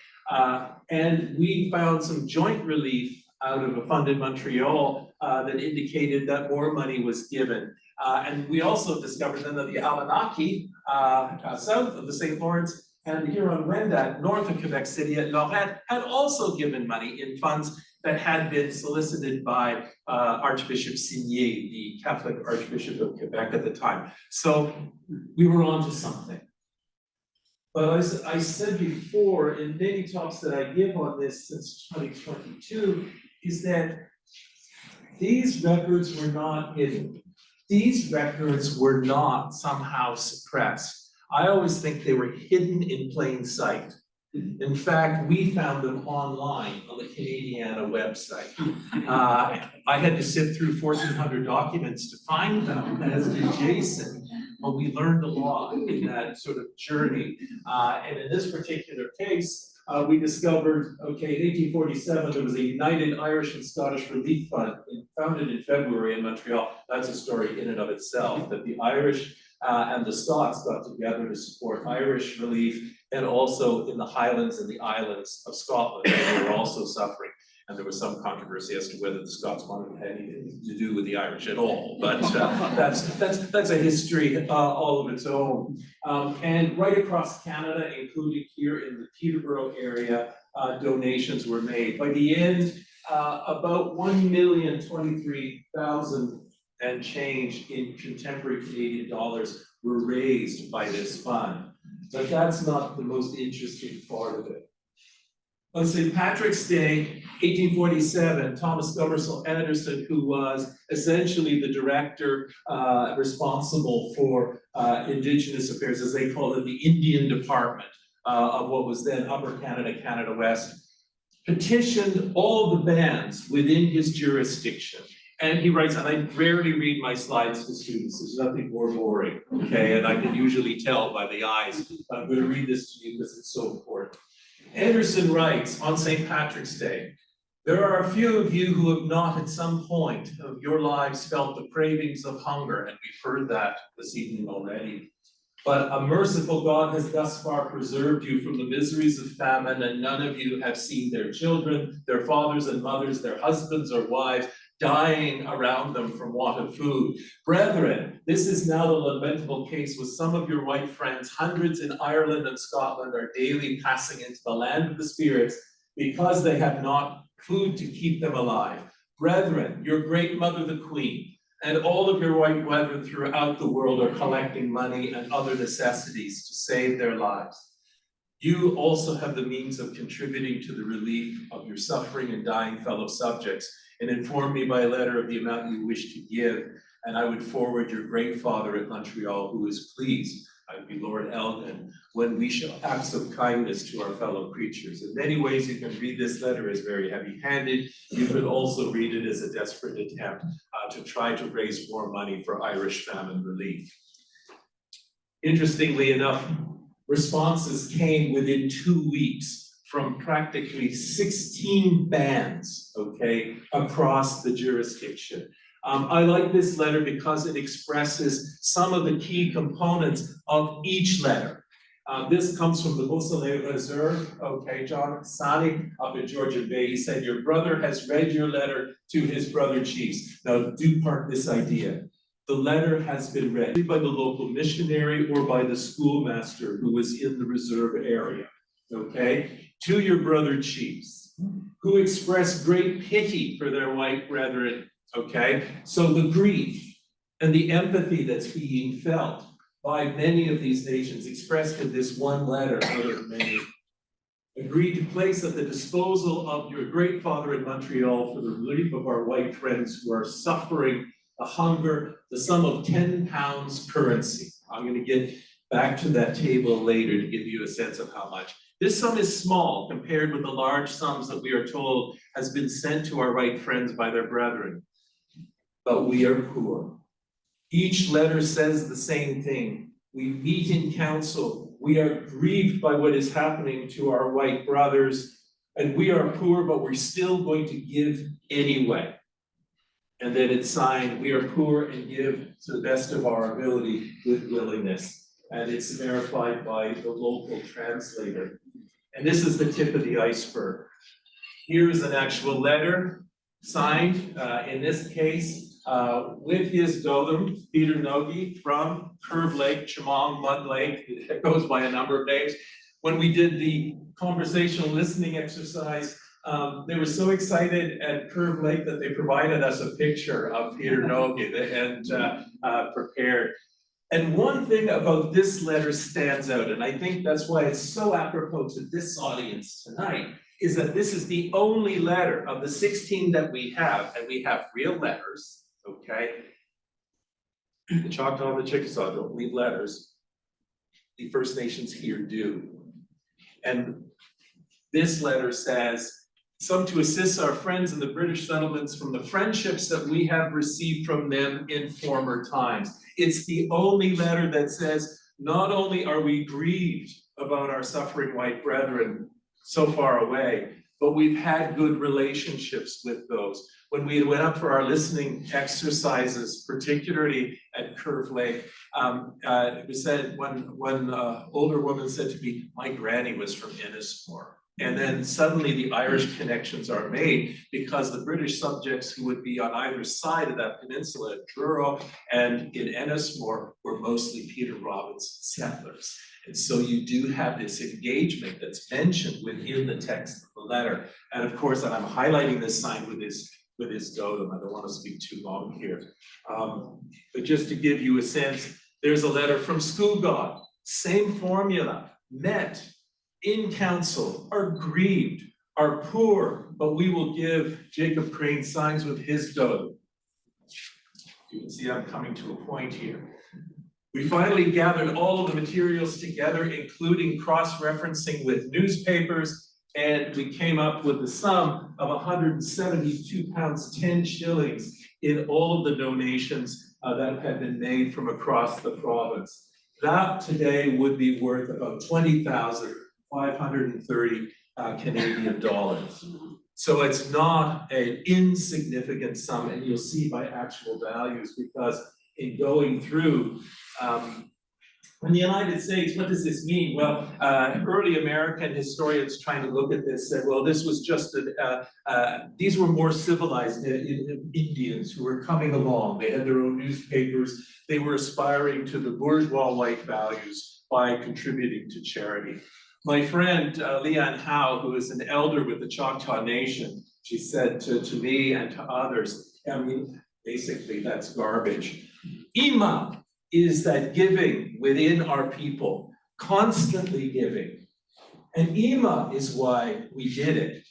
And we found some joint relief out of a fund in Montreal that indicated that more money was given. And we also discovered then that the Abenaki, south of the St. Lawrence, and here on Wendat, north of Quebec City at Lorette, had also given money in funds that had been solicited by Archbishop Signé, the Catholic Archbishop of Quebec at the time. So we were onto something. But as I said before, in many talks that I give on this since 2022, is that these records were not hidden. These records were not somehow suppressed. I always think they were hidden in plain sight. In fact, we found them online on the Canadiana website. I had to sift through 1,400 documents to find them, as did Jason. But we learned a lot in that sort of journey. And in this particular case, we discovered, okay, in 1847, there was a United Irish and Scottish Relief Fund founded in February in Montreal. That's a story in and of itself, that the Irish and the Scots got together to support Irish relief, and also in the Highlands and the Islands of Scotland, they were also suffering. And there was some controversy as to whether the Scots wanted to have anything to do with the Irish at all, but that's a history all of its own. And right across Canada, including here in the Peterborough area, donations were made. By the end, about 1,023,000 and change in contemporary Canadian dollars were raised by this fund. But that's not the most interesting part of it. On St. Patrick's Day, 1847, Thomas Gomersall Anderson, who was essentially the director responsible for Indigenous affairs, as they call it, the Indian Department of what was then Upper Canada, Canada West, petitioned all the bands within his jurisdiction. And he writes, and I rarely read my slides to students, there's nothing more boring, okay? And I can usually tell by the eyes, but I'm gonna read this to you because it's so important. Anderson writes on St. Patrick's Day, there are a few of you who have not at some point of your lives felt the cravings of hunger, and we've heard that this evening already. But a merciful God has thus far preserved you from the miseries of famine, and none of you have seen their children, their fathers and mothers, their husbands or wives, dying around them from want of food. Brethren, this is now the lamentable case with some of your white friends. Hundreds in Ireland and Scotland are daily passing into the land of the spirits because they have not food to keep them alive. Brethren, your great mother, the Queen, and all of your white brethren throughout the world are collecting money and other necessities to save their lives. You also have the means of contributing to the relief of your suffering and dying fellow subjects, and inform me by letter of the amount you wish to give, and I would forward your great father at Montreal, who is pleased, I would be Lord Elgin, when we show acts of kindness to our fellow creatures. In many ways, you can read this letter as very heavy-handed. You could also read it as a desperate attempt to try to raise more money for Irish famine relief. Interestingly enough, responses came within 2 weeks from practically 16 bands, okay, across the jurisdiction. I like this letter because it expresses some of the key components of each letter. This comes from the Beausoleil Reserve, okay, John Sani up in Georgian Bay. He said, your brother has read your letter to his brother chiefs. Now do park this idea. The letter has been read by the local missionary or by the schoolmaster who was in the reserve area, okay, to your brother chiefs, who expressed great pity for their white brethren, okay? So the grief and the empathy that's being felt by many of these nations expressed in this one letter out of many, agreed to place at the disposal of your great father in Montreal for the relief of our white friends who are suffering a hunger, the sum of 10 pounds currency. I'm gonna get back to that table later to give you a sense of how much. This sum is small compared with the large sums that we are told has been sent to our white friends by their brethren. But we are poor. Each letter says the same thing. We meet in council. We are grieved by what is happening to our white brothers, and we are poor, but we're still going to give anyway. And then it's signed, we are poor and give to the best of our ability with willingness. And it's verified by the local translator. And this is the tip of the iceberg. Here is an actual letter signed, in this case, with his Dodom, Peter Nogi, from Curve Lake, Chemong, Mud Lake. It goes by a number of names. When we did the conversational listening exercise, they were so excited at Curve Lake that they provided us a picture of Peter Nogi and prepared. And one thing about this letter stands out, and I think that's why it's so apropos to this audience tonight, is that this is the only letter of the 16 that we have, and we have real letters, okay? The Choctaw and the Chickasaw don't leave letters. The First Nations here do. And this letter says, some to assist our friends in the British settlements from the friendships that we have received from them in former times. It's the only letter that says, not only are we grieved about our suffering white brethren so far away, but we've had good relationships with those. When we went up for our listening exercises, particularly at Curve Lake, it was said, one older woman said to me, my granny was from Ennismore. And then suddenly the Irish connections are made because the British subjects who would be on either side of that peninsula at Truro and in Ennismore were mostly Peter Robinson settlers. And so you do have this engagement that's mentioned within the text of the letter. And of course, and I'm highlighting this sign with his Dodom. I don't want to speak too long here. But just to give you a sense, there's a letter from School God, same formula, met in council, are grieved are poor, but we will give. Jacob Crane signs with his dough. You can see I'm coming to a point here. We finally gathered all of the materials together, including cross-referencing with newspapers, and we came up with the sum of 172 pounds, 10 shillings in all of the donations that had been made from across the province. That today would be worth about 20,530 Canadian dollars. So it's not an insignificant sum, and you'll see by actual values, because in going through, in the United States, what does this mean? Well, early American historians trying to look at this said, well, this was just, these were more civilized Indians who were coming along. They had their own newspapers. They were aspiring to the bourgeois white values by contributing to charity. My friend, Leanne Howe, who is an elder with the Choctaw Nation, she said to me and to others, I mean, basically that's garbage. Eamon is that giving within our people, constantly giving. And Eamon is why we did it.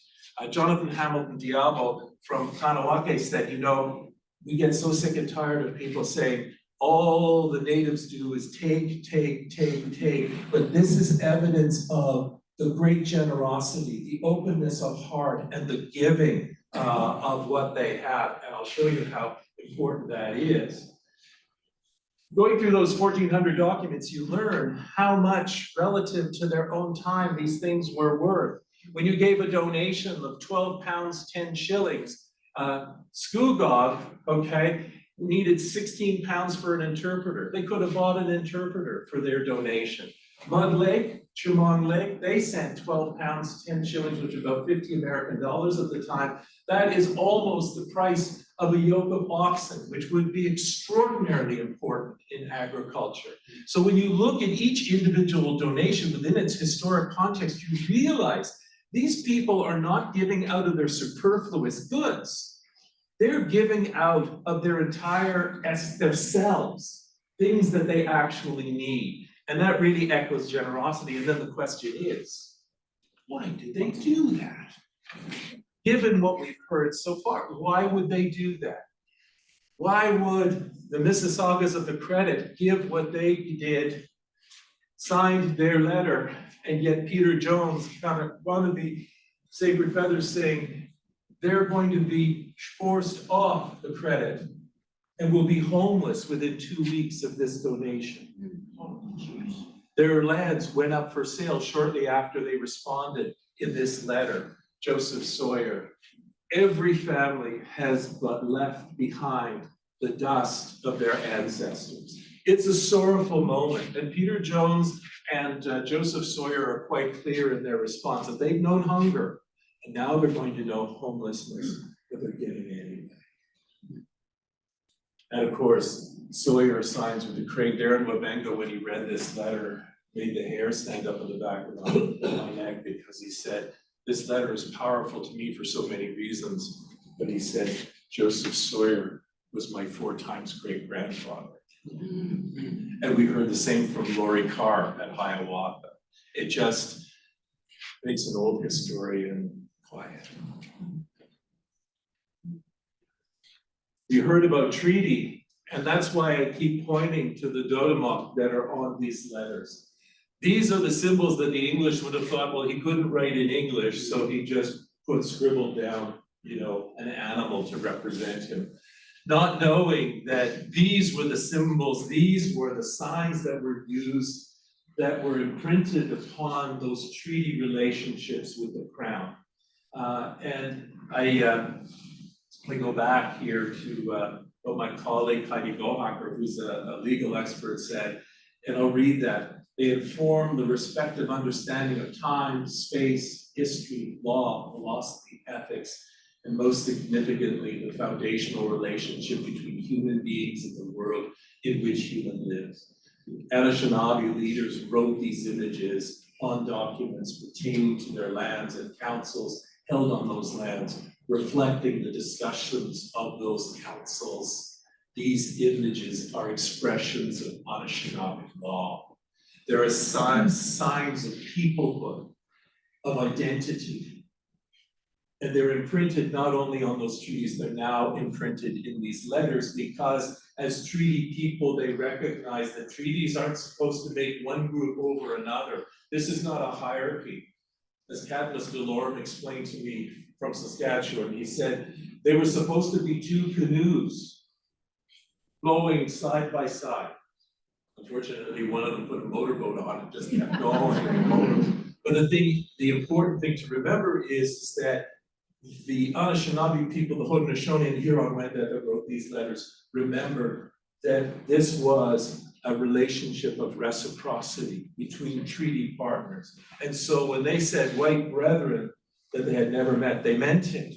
Jonathan Hamilton Diabo from Kanawake said, you know, we get so sick and tired of people saying, all the natives do is take, but this is evidence of the great generosity, the openness of heart, and the giving of what they have. And I'll show you how important that is. Going through those 1,400 documents, you learn how much relative to their own time these things were worth. When you gave a donation of 12 pounds, 10 shillings, Scugog, okay, needed 16 pounds for an interpreter. They could have bought an interpreter for their donation. Mud Lake, Chumong Lake, they sent 12 pounds, 10 shillings, which is about 50 American dollars at the time. That is almost the price of a yoke of oxen, which would be extraordinarily important in agriculture. So when you look at each individual donation within its historic context, you realize these people are not giving out of their superfluous goods. They're giving out of their entire themselves, things that they actually need. And that really echoes generosity. And then the question is, why do they do that? Given what we've heard so far, why would they do that? Why would the Mississaugas of the Credit give what they did, signed their letter, and yet Peter Jones got one of the Sacred Feathers saying, they're going to be forced off the credit and will be homeless within 2 weeks of this donation. Their lands went up for sale shortly after they responded in this letter. Joseph Sawyer, every family has but left behind the dust of their ancestors. It's a sorrowful moment, and Peter Jones and Joseph Sawyer are quite clear in their response that they've known hunger, and now they're going to know homelessness, but they're giving anyway. And of course, Sawyer signs with the Craig. Darren Wabenga, when he read this letter, made the hair stand up on the back of my neck, because he said, this letter is powerful to me for so many reasons, but he said, Joseph Sawyer was my 4 times great-grandfather. And we heard the same from Laurie Carr at Hiawatha. It just makes an old historian quiet. We heard about treaty, and that's why I keep pointing to the Dodomok that are on these letters. These are the symbols that the English would have thought, well, he couldn't write in English, so he just scribbled down, you know, an animal to represent him. Not knowing that these were the symbols, these were the signs that were used, that were imprinted upon those treaty relationships with the crown. And I go back here to what my colleague Heidi Gohacker, who's a legal expert, said, and I'll read that. They inform the respective understanding of time, space, history, law, philosophy, ethics, and most significantly, the foundational relationship between human beings and the world in which human lives. Anishinaabe leaders wrote these images on documents pertaining to their lands and councils held on those lands, reflecting the discussions of those councils. These images are expressions of Anishinaabe law. There are signs of peoplehood, of identity, And they're imprinted not only on those treaties, they're now imprinted in these letters, because as treaty people, they recognize that treaties aren't supposed to make one group over another. This is not a hierarchy. As Cadmus Delorme explained to me from Saskatchewan, he said they were supposed to be two canoes flowing side by side. Unfortunately, one of them put a motorboat on and just kept going. But the important thing to remember is that the Anishinaabe people, the Haudenosaunee and Huron-Wendat that wrote these letters, remember that this was a relationship of reciprocity between treaty partners. And so when they said white brethren that they had never met, they meant it.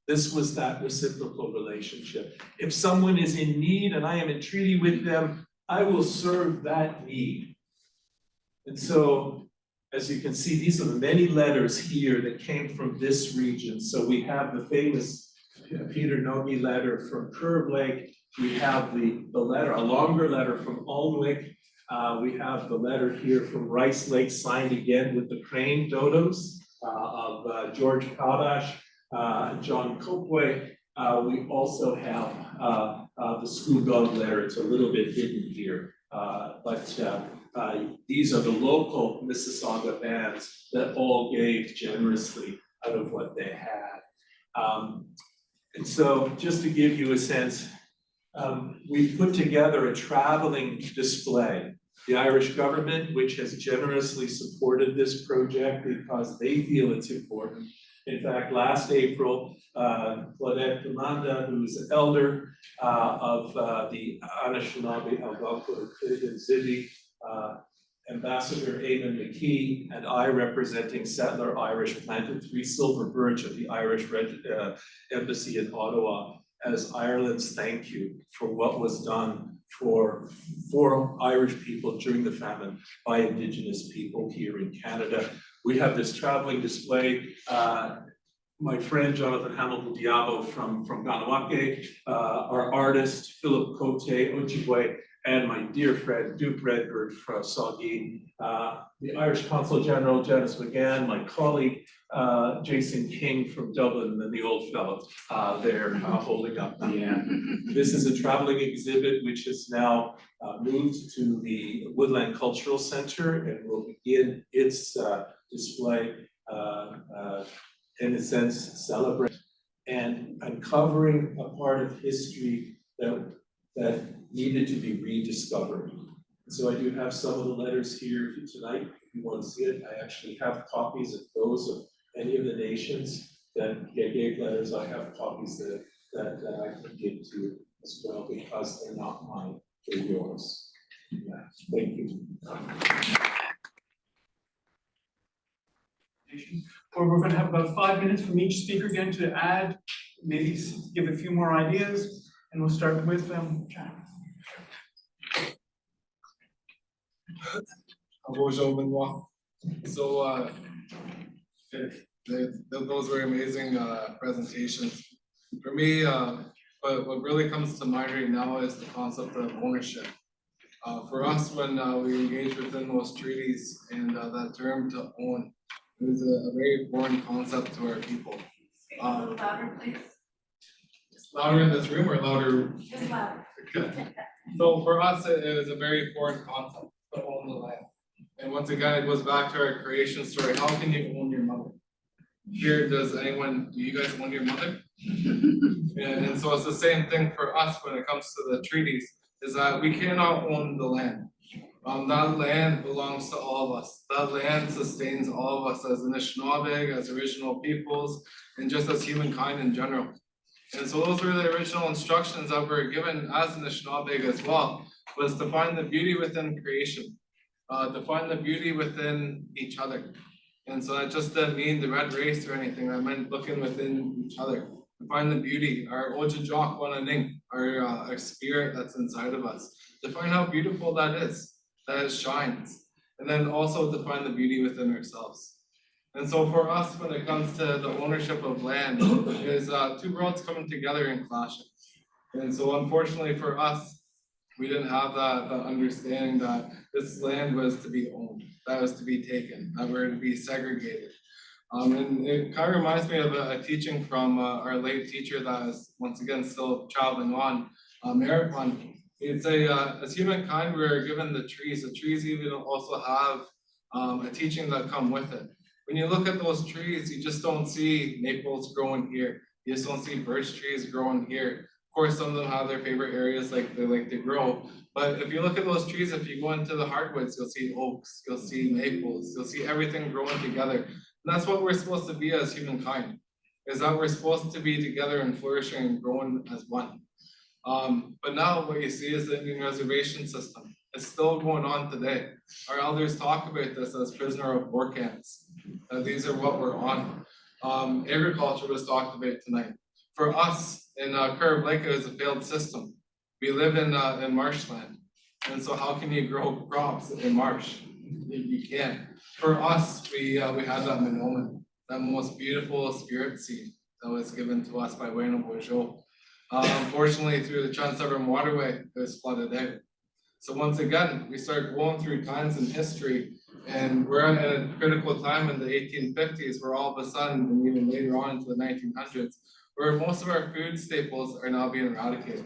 This was that reciprocal relationship. If someone is in need and I am in treaty with them, I will serve that need. And so, as you can see, these are the many letters here that came from this region. So we have the famous Peter Nogi letter from Curve Lake. We have the letter, a longer letter from Alnwick. We have the letter here from Rice Lake, signed again with the crane dodos of George Kadash, John Copeway. We also have the School Dog letter. It's a little bit hidden here, but these are the local Mississauga bands that all gave generously out of what they had. And so just to give you a sense, we've put together a traveling display. The Irish government, which has generously supported this project because they feel it's important. In fact, last April, Claudette Comanda, who's an elder of the Anishinaabe Algonquin Zibi, Ambassador Eamon McKee, and I, representing Settler Irish, planted 3 silver birch at the Irish Embassy in Ottawa as Ireland's thank you for what was done for Irish people during the famine by Indigenous people here in Canada. We have this traveling display. My friend Jonathan Hamilton Diabo from Ganawake, our artist Philip Cote Ojibwe, and my dear friend Duke Redbird from Saugeen, the Irish Consul General Janice McGann, my colleague Jason King from Dublin, and the old fellow there holding up the end. This is a traveling exhibit which has now moved to the Woodland Cultural Center and will begin its display, in a sense, celebrate and uncovering a part of history that needed to be rediscovered. So I do have some of the letters here tonight. If you want to see it, I actually have copies of those of any of the nations that gave letters. I have copies that I can give to you as well, because they're not mine, they're yours. Yeah, thank you. Or we're going to have about 5 minutes from each speaker again to add, maybe give a few more ideas, and we'll start with Jack. So those were amazing presentations. For me, but what really comes to mind right now is the concept of ownership. For us, when we engage within those treaties and that term to own, it is a very foreign concept to our people. A little louder, please. Louder in this room or louder? Just louder. Okay. So for us, it is a very foreign concept to own the land. And once again, it goes back to our creation story. How can you own your mother? Here, do you guys own your mother? And so it's the same thing for us when it comes to the treaties, is that we cannot own the land. That land belongs to all of us. That land sustains all of us as Anishinaabe, as original peoples, and just as humankind in general. And so those were the original instructions that were given as Anishinaabe as well, was to find the beauty within creation, to find the beauty within each other. And so that just didn't mean the red race or anything, I meant looking within each other, to find the beauty, our Ojajok Wananing, our spirit that's inside of us, to find how beautiful that is, that it shines, and then also to find the beauty within ourselves. And so for us, when it comes to the ownership of land, is 2 worlds coming together and clashing. And so unfortunately for us, we didn't have that understanding that this land was to be owned, that was to be taken, that we're to be segregated. And it kind of reminds me of a teaching from our late teacher that is once again still traveling on, Eamon. He'd say, as humankind, we're given the trees. The trees even also have a teaching that come with it. When you look at those trees, you just don't see maples growing here. You just don't see birch trees growing here. Of course, some of them have their favorite areas like they like to grow. But if you look at those trees, if you go into the hardwoods, you'll see oaks, you'll see maples, you'll see everything growing together. And that's what we're supposed to be as humankind, is that we're supposed to be together and flourishing and growing as one. But now what you see is the Indian reservation system. It's still going on today. Our elders talk about this as prisoner of war camps. These are what we're on. Agriculture was talked about tonight. For us in Curve Lake, it is a failed system. We live in marshland. And so how can you grow crops in marsh? You can't. For us, we had that McGowan, that most beautiful spirit seed that was given to us by Wayne Bourgeot. Unfortunately, through the Trans-Siberian Waterway, it was flooded out. So once again, we start going through times in history, and we're at a critical time in the 1850s, where all of a sudden, and even later on into the 1900s, where most of our food staples are now being eradicated.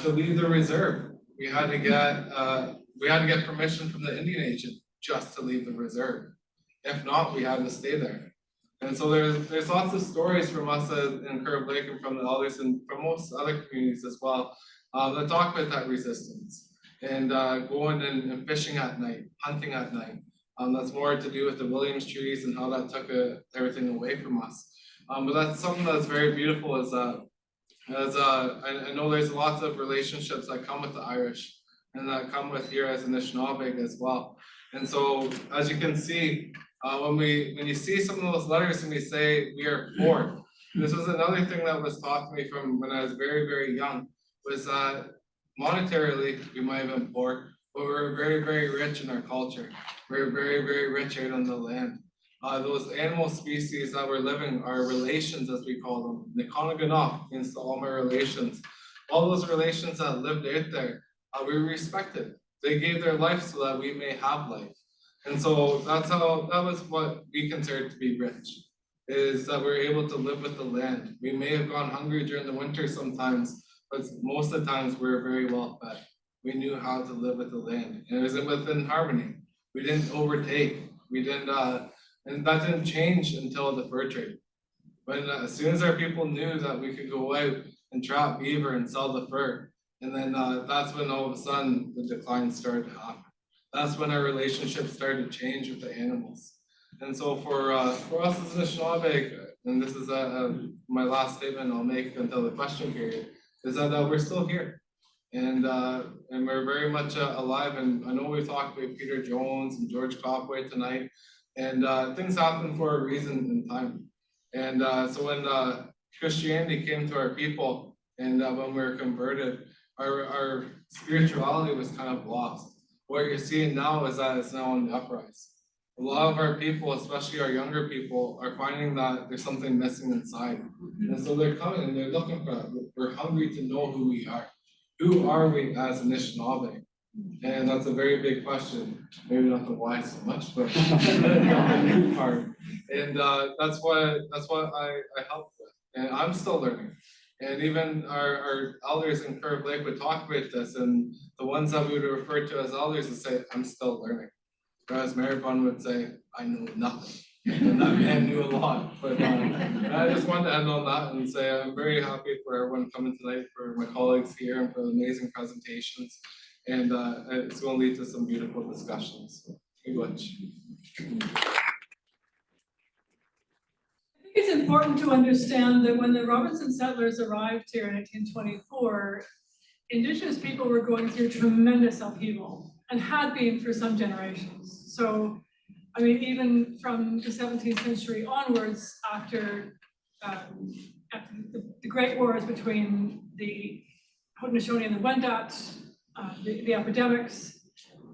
To leave the reserve, we had to get permission from the Indian agent just to leave the reserve. If not, we had to stay there. And so there's lots of stories from us in Curve Lake and from the elders and from most other communities as well that talk about that resistance and going and fishing at night, hunting at night. That's more to do with the Williams trees and how that took everything away from us. But that's something that's very beautiful is I know there's lots of relationships that come with the Irish and that come with here as Anishinaabe as well. And so, as you can see, when you see some of those letters and we say we are poor, this was another thing that was taught to me from when I was very, very young, was that monetarily we might have been poor, but we're very, very rich in our culture. We're very, very rich out on the land. Those animal species that were living, our relations as we call them, Nikonagana means all my relations. All those relations that lived out there, we respected. They gave their life so that we may have life. And so that was what we considered to be rich, is that we're able to live with the land. We may have gone hungry during the winter sometimes, but most of the times we were very well fed. We knew how to live with the land, and it was within harmony. We didn't overtake. We didn't, and that didn't change until the fur trade. When as soon as our people knew that we could go out and trap beaver and sell the fur, and then that's when all of a sudden the decline started to happen. That's when our relationship started to change with the animals. And so for us as Anishinaabe, and this is my last statement I'll make until the question period, is that we're still here. And we're very much alive. And I know we've talked about Peter Jones and George Copway tonight, and things happen for a reason in time. And so when Christianity came to our people, and when we were converted, our spirituality was kind of lost. What you're seeing now is that it's now on the uprise. A lot of our people, especially our younger people, are finding that there's something missing inside. And so they're coming and they're looking for that. We're hungry to know who we are. Who are we as Anishinaabe? And that's a very big question. Maybe not the why so much, but the new part. And that's what I help with. And I'm still learning. And even our elders in Curve Lake would talk about this, and the ones that we would refer to as elders would say, I'm still learning. Whereas Mary Bunn would say, I know nothing. And that man knew a lot. But I just wanted to end on that and say I'm very happy for everyone coming tonight, for my colleagues here, and for the amazing presentations. And it's going to lead to some beautiful discussions. So, thank you much. It's important to understand that when the Robinson settlers arrived here in 1824, Indigenous people were going through tremendous upheaval and had been for some generations. So, I mean, even from the 17th century onwards, after the Great Wars between the Haudenosaunee and the Wendat, the epidemics,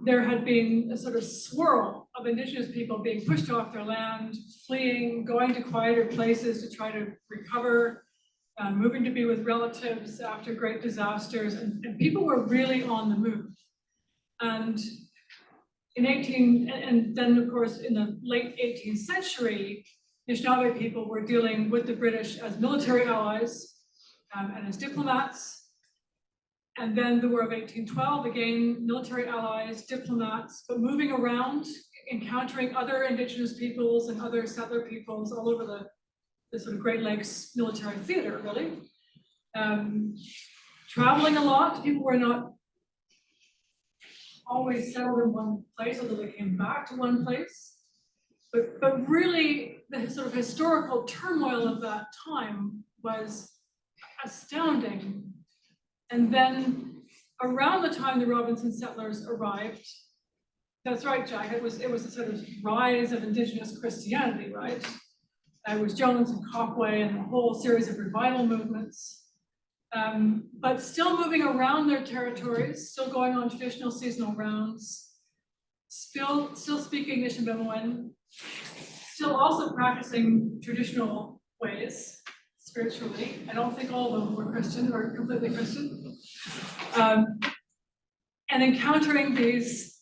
there had been a sort of swirl of Indigenous people being pushed off their land, fleeing, going to quieter places to try to recover, moving to be with relatives after great disasters, and people were really on the move. And and then of course in the late 18th century, Anishinaabe people were dealing with the British as military allies and as diplomats. And then the War of 1812, again, military allies, diplomats, but moving around, encountering other Indigenous peoples and other settler peoples all over the sort of Great Lakes military theater, really. Traveling a lot, people were not always settled in one place, although they came back to one place. But really, the sort of historical turmoil of that time was astounding. And then around the time the Robinson settlers arrived, that's right, Jack, it was a sort of rise of Indigenous Christianity, right? It was Jones and Cockway and a whole series of revival movements. But still moving around their territories, still going on traditional seasonal rounds, still speaking Nishnabemowin, still also practicing traditional ways spiritually. I don't think all of them were Christian or completely Christian. And encountering these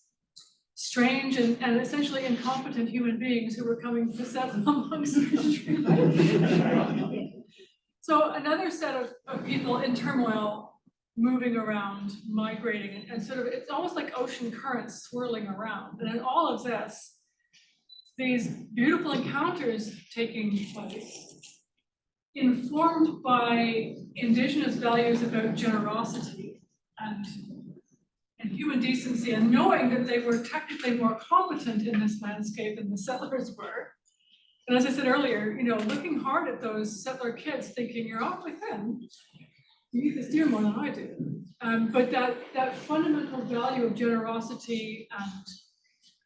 strange and essentially incompetent human beings who were coming to settle amongst them. So another set of people in turmoil, moving around, migrating, and sort of, it's almost like ocean currents swirling around. And in all of this, these beautiful encounters taking place, informed by Indigenous values about generosity and human decency, and knowing that they were technically more competent in this landscape than the settlers were. And as I said earlier, you know, looking hard at those settler kids, thinking you're awfully thin. You eat this deer more than I do. But that fundamental value of generosity and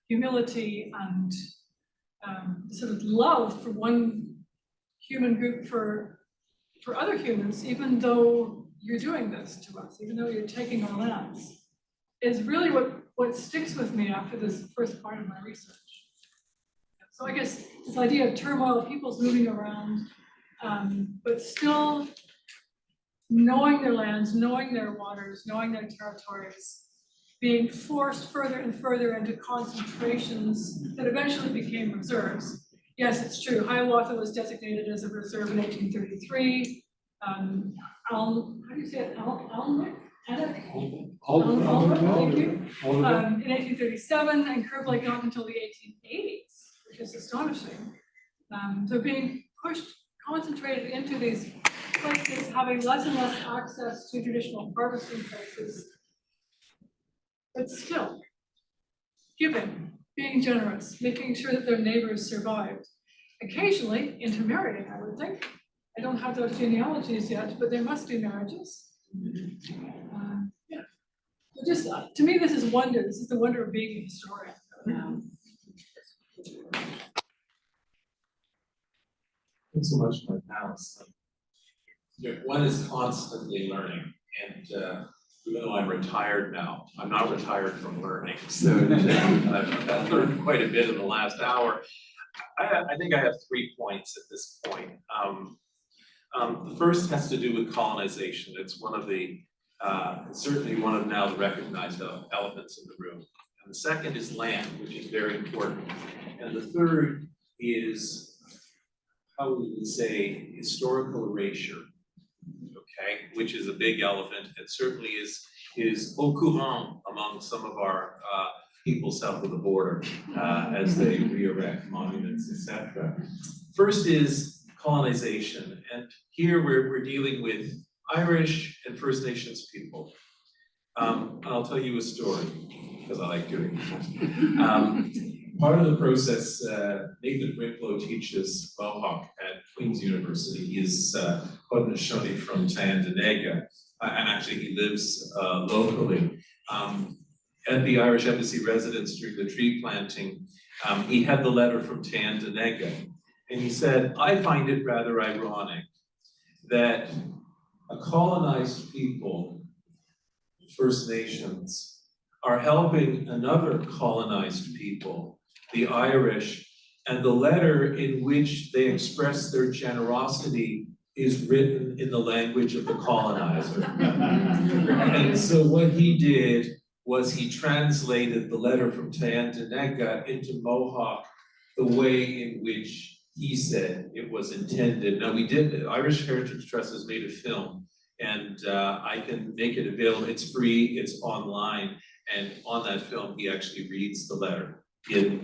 humility and sort of love for one human group for other humans, even though you're doing this to us, even though you're taking our lands, is really what sticks with me after this first part of my research. So I guess this idea of turmoil, people's moving around, but still knowing their lands, knowing their waters, knowing their territories, being forced further and further into concentrations that eventually became reserves. Yes, it's true, Hiawatha was designated as a reserve in 1833. How do you say it? Alnwick? Thank you. In 1837, and Curve Lake not until the 1880s, which is astonishing. So being pushed, concentrated into these places, having less and less access to traditional harvesting places, but still giving, being generous, making sure that their neighbors survived. Occasionally intermarrying, I would think. I don't have those genealogies yet, but there must be marriages. Yeah. So just to me, this is wonder. This is the wonder of being a historian. Thanks so much for my panelists. One is constantly learning, and even though I'm retired now, I'm not retired from learning. So I've learned quite a bit in the last hour. I think I have 3 points at this point. The first has to do with colonization. It's one of the, certainly one of now the recognized elements in the room. And the second is land, which is very important. And the third is, how we would say, historical erasure, okay, which is a big elephant. It certainly is au courant among some of our people south of the border as they re-erect monuments, etc. First is colonization, and here we're dealing with Irish and First Nations people. I'll tell you a story, because I like doing it. Part of the process, Nathan Winklow teaches Mohawk at Queen's University. He is Haudenosaunee from Tyendinaga, and actually he lives locally. At the Irish Embassy residence during the tree planting, he had the letter from Tyendinaga, and he said, I find it rather ironic that a colonized people, First Nations, are helping another colonized people, the Irish, and the letter in which they express their generosity is written in the language of the colonizer. And so what he did was he translated the letter from Tyendinaga into Mohawk the way in which he said it was intended. Now we did, Irish Heritage Trust has made a film, and I can make it available. It's free, it's online, and on that film, he actually reads the letter in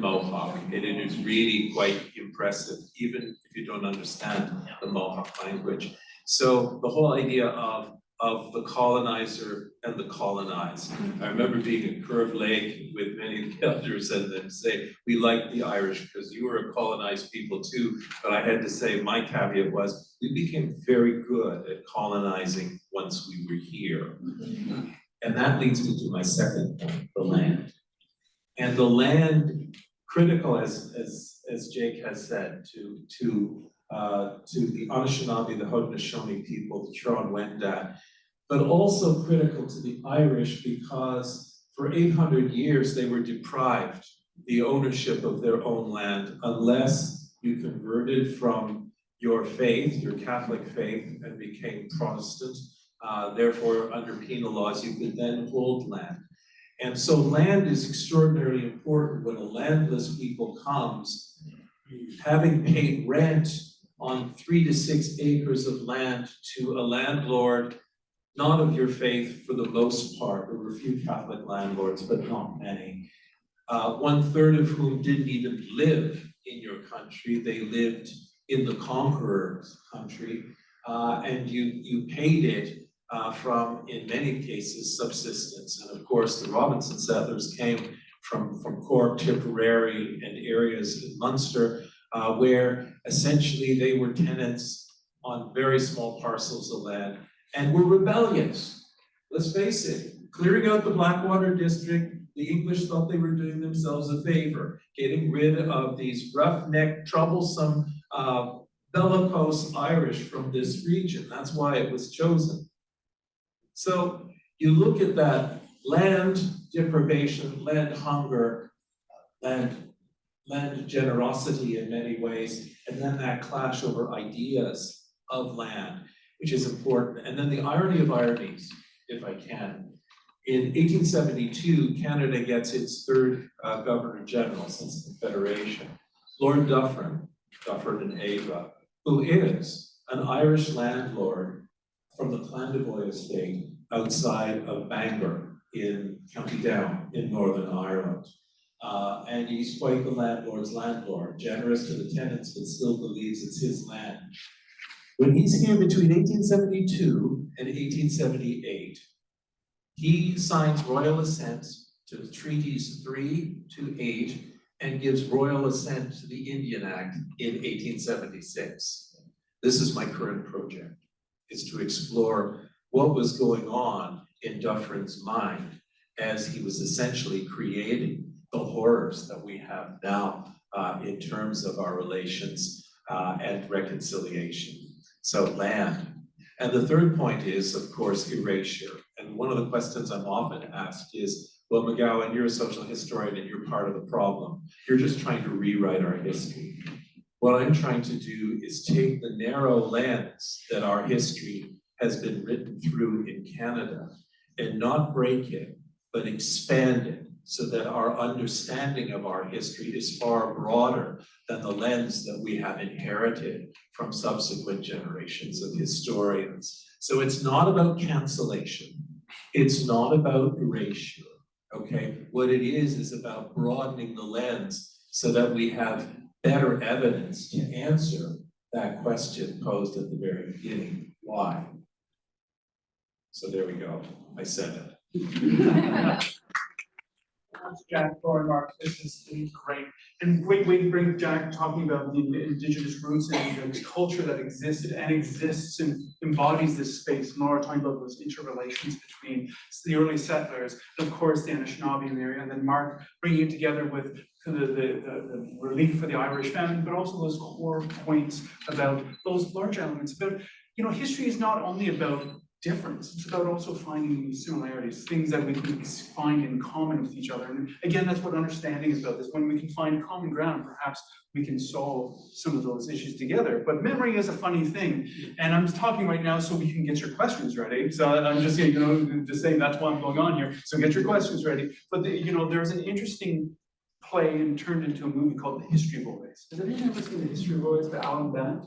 Mohawk, and it is really quite impressive, even if you don't understand the Mohawk language. So the whole idea of the colonizer and the colonized. I remember being at Curve Lake with many of the elders and them say, we like the Irish because you were a colonized people too. But I had to say, my caveat was, we became very good at colonizing once we were here. And that leads me to my second point, the land. And the land, critical as Jake has said, to the Anishinaabe, the Haudenosaunee people, the Huron-Wendat, but also critical to the Irish because for 800 years they were deprived the ownership of their own land unless you converted from your faith, your Catholic faith, and became Protestant. Therefore, under penal laws, you could then hold land. And so land is extraordinarily important when a landless people comes, having paid rent on 3 to 6 acres of land to a landlord, not of your faith for the most part. There were a few Catholic landlords, but not many. 1/3 of whom didn't even live in your country. They lived in the conqueror's country, and you paid it from, in many cases, subsistence. And of course, the Robinson settlers came from Cork, Tipperary, and areas in Munster, where essentially they were tenants on very small parcels of land and were rebellious. Let's face it, clearing out the Blackwater district, the English thought they were doing themselves a favor, getting rid of these roughneck, troublesome, bellicose Irish from this region. That's why it was chosen. So you look at that land deprivation, land hunger, land generosity in many ways, and then that clash over ideas of land, which is important. And then the irony of ironies, if I can. In 1872, Canada gets its third Governor General since the Federation, Lord Dufferin and Ava, who is an Irish landlord from the Clandeboy estate outside of Bangor in County Down in Northern Ireland. And he's quite the landlord's landlord, generous to the tenants, but still believes it's his land. When he's here between 1872 and 1878, he signs royal assent to Treaties 3 to 8 and gives royal assent to the Indian Act in 1876. This is my current project, is to explore what was going on in Dufferin's mind as he was essentially creating the horrors that we have now in terms of our relations and reconciliation. So land. And the third point is, of course, erasure. And one of the questions I'm often asked is, well, McGowan, you're a social historian and you're part of the problem. You're just trying to rewrite our history. What I'm trying to do is take the narrow lens that our history has been written through in Canada and not break it, but expand it so that our understanding of our history is far broader than the lens that we have inherited from subsequent generations of historians. So it's not about cancellation. It's not about erasure, okay? What it is about broadening the lens so that we have better evidence to answer that question posed at the very beginning, why? So there we go, I said it. Jack, Laura, Mark, this is great. And great way to bring Jack talking about the Indigenous roots and the culture that existed and exists and embodies this space. Laura talking about those interrelations between the early settlers, and of course the Anishinaabe in the area, and then Mark bringing it together with the relief for the Irish famine, but also those core points about those large elements about, you know, history is not only about difference, it's about also finding similarities, things that we can find in common with each other. And again, that's what understanding is about, is when we can find common ground, perhaps we can solve some of those issues together. But memory is a funny thing. And I'm talking right now so we can get your questions ready. So I'm just, you know, just saying that's why I'm going on here. So get your questions ready. But you know, there's an interesting play and turned into a movie called The History Boys. Has anyone ever seen The History Boys by Alan Bennett?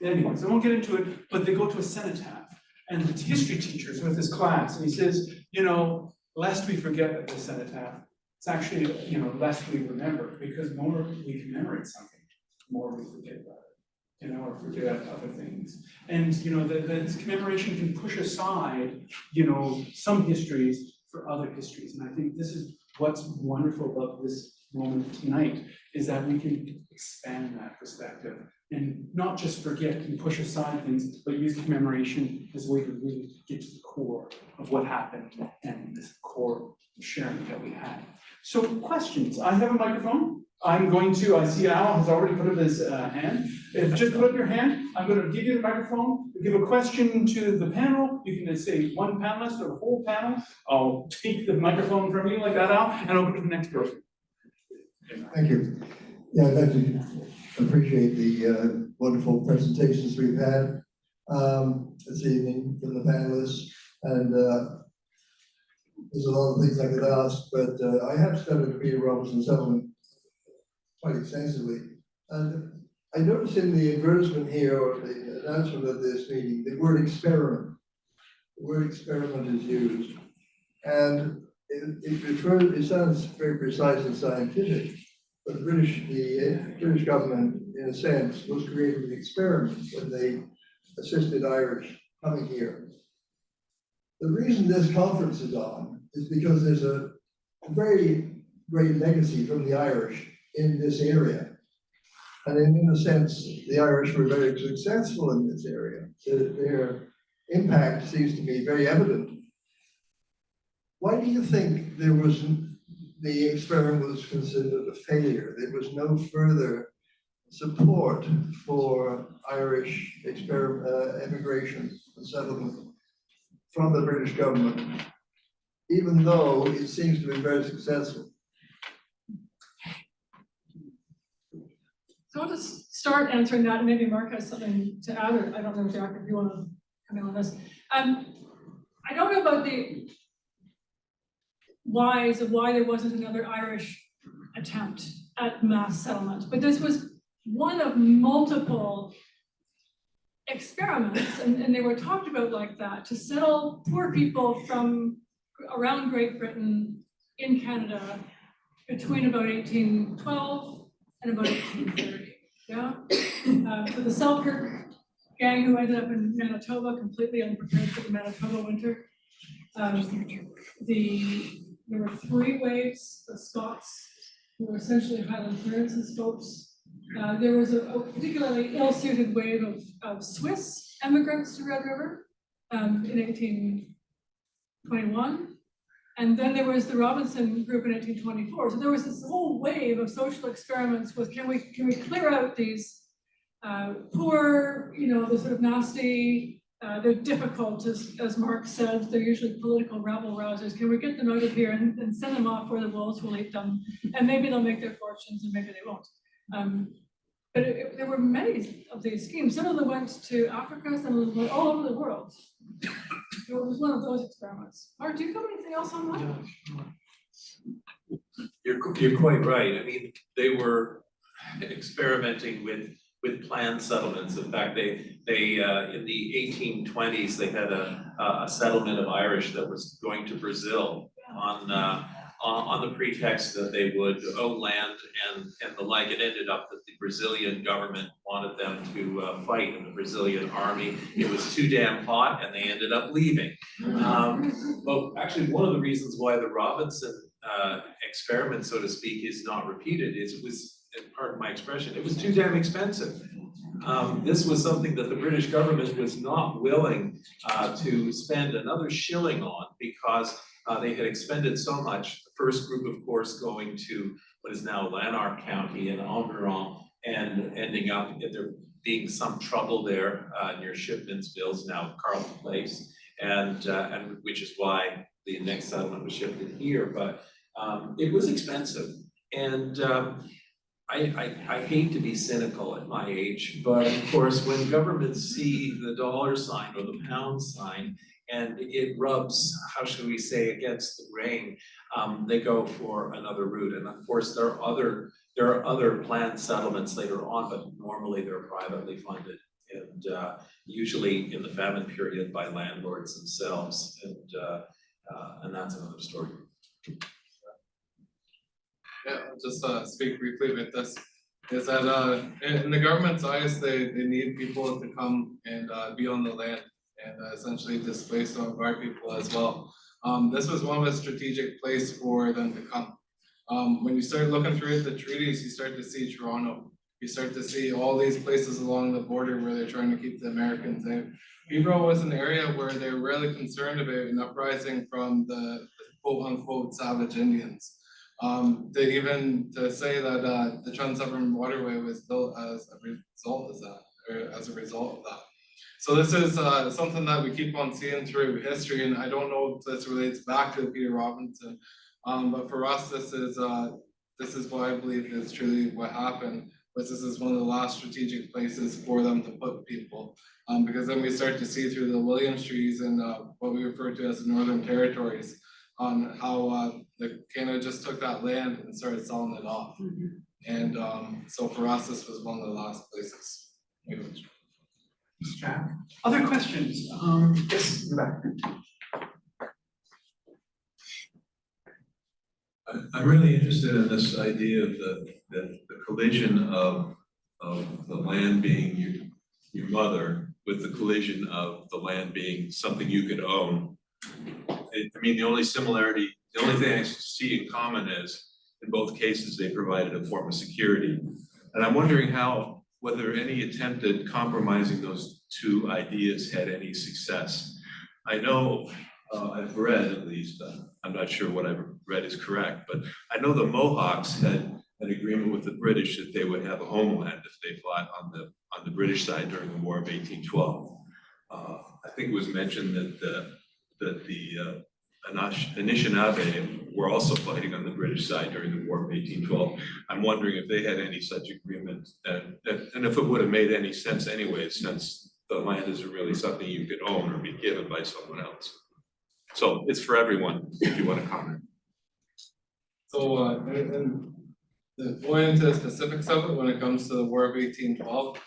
Anyways, I won't get into it, but they go to a cenotaph, and the history teacher's with his class, and he says, you know, lest we forget at the cenotaph, it's actually, you know, lest we remember, because the more we commemorate something, the more we forget about it, you know, or forget other things. And, you know, this commemoration can push aside, you know, some histories for other histories. And I think this is what's wonderful about this moment tonight, is that we can expand that perspective and not just forget and push aside things, but use commemoration as a way to really get to the core of what happened and this core sharing that we had. So questions, I have a microphone. I'm going to, I see Al has already put up his hand. Just put up your hand. I'm going to give you the microphone, give a question to the panel. You can say one panelist or the whole panel. I'll take the microphone from you like that, Al, and I'll go to the next person. Thank you. Yeah, I'd like to appreciate the wonderful presentations we've had this evening from the panelists. And there's a lot of things I could ask, but I have studied the Peter Robinson settlement quite extensively. And I noticed in the advertisement here, or the announcement of this meeting, the word experiment. The word experiment is used. And it sounds very precise and scientific, but the British government, in a sense, was creating an experiment when they assisted Irish coming here. The reason this conference is on is because there's a very great legacy from the Irish in this area. And in a sense, the Irish were very successful in this area. Their impact seems to be very evident. Why do you think the experiment was considered a failure? There was no further support for Irish immigration and settlement from the British government, even though it seems to be very successful. So I'll just start answering that, and maybe Mark has something to add, or I don't know, Jack, if you want to come in on this. I don't know about the whys of why there wasn't another Irish attempt at mass settlement, but this was one of multiple experiments, and they were talked about like that, to settle poor people from around Great Britain in Canada between about 1812 and about 1830, yeah? So the Selkirk gang who ended up in Manitoba, completely unprepared for the Manitoba winter. There were three waves, the Scots, who were essentially Highland clearances folks. There was a particularly ill-suited wave of Swiss immigrants to Red River in 1821. And then there was the Robinson group in 1824. So there was this whole wave of social experiments with, can we clear out these poor, you know, the sort of nasty, they're difficult, as Mark said, they're usually political rabble rousers. Can we get them out of here and send them off where the wolves will eat them? And maybe they'll make their fortunes and maybe they won't. But there were many of these schemes. Some of them went to Africa, some of them went all over the world. It was one of those experiments. Mark, do you have anything else on that? You're quite right. I mean, they were experimenting with planned settlements. In fact, they in the 1820s they had a settlement of Irish that was going to Brazil on the pretext that they would owe land and the like. It ended up that the Brazilian government wanted them to fight in the Brazilian army. It was too damn hot and they ended up leaving. Well, actually, one of the reasons why the Robinson experiment, so to speak, is not repeated is it was, pardon my expression, it was too damn expensive. This was something that the British government was not willing to spend another shilling on because they had expended so much. The first group, of course, going to what is now Lanark County in Enguerrand and ending up there being some trouble there near Shipmansville's, now Carleton Place, and which is why the next settlement was shifted here. But it was expensive, and I hate to be cynical at my age, but of course, when governments see the dollar sign or the pound sign, and it rubs, how should we say, against the grain, they go for another route. And of course, there are other planned settlements later on, but normally they're privately funded, and usually in the famine period by landlords themselves, and that's another story. Yeah, I'll just speak briefly about this. Is that in the government's eyes, they need people to come and be on the land and essentially displace some of our people as well. This was one of a strategic place for them to come. When you start looking through the treaties, you start to see Toronto. You start to see all these places along the border where they're trying to keep the Americans out. Peterborough was an area where they were really concerned about an uprising from the quote unquote savage Indians. To say that the Trans-Siberian Waterway was built as a result of that, or as a result of that. So this is something that we keep on seeing through history, and I don't know if this relates back to Peter Robinson, but for us, this is what I believe is truly what happened. But this is one of the last strategic places for them to put people, because then we start to see through the Williams trees and what we refer to as the Northern Territories, on how Canada just took that land and started selling it off. And so for us, this was one of the last places. Thanks, Jack. Other questions? Yes, in the back. I'm really interested in this idea of the collision of the land being your mother with the collision of the land being something you could own. I mean, the only thing I see in common is, in both cases, they provided a form of security. And I'm wondering whether any attempt at compromising those two ideas had any success. I know, I've read at least, I'm not sure what I've read is correct, but I know the Mohawks had an agreement with the British that they would have a homeland if they fought on the British side during the War of 1812. I think it was mentioned that the Anishinaabe were also fighting on the British side during the War of 1812. I'm wondering if they had any such agreement, and if it would have made any sense anyway, since the land isn't really something you could own or be given by someone else. So it's for everyone, if you want to comment. So, and going into the specifics of it, when it comes to the War of 1812,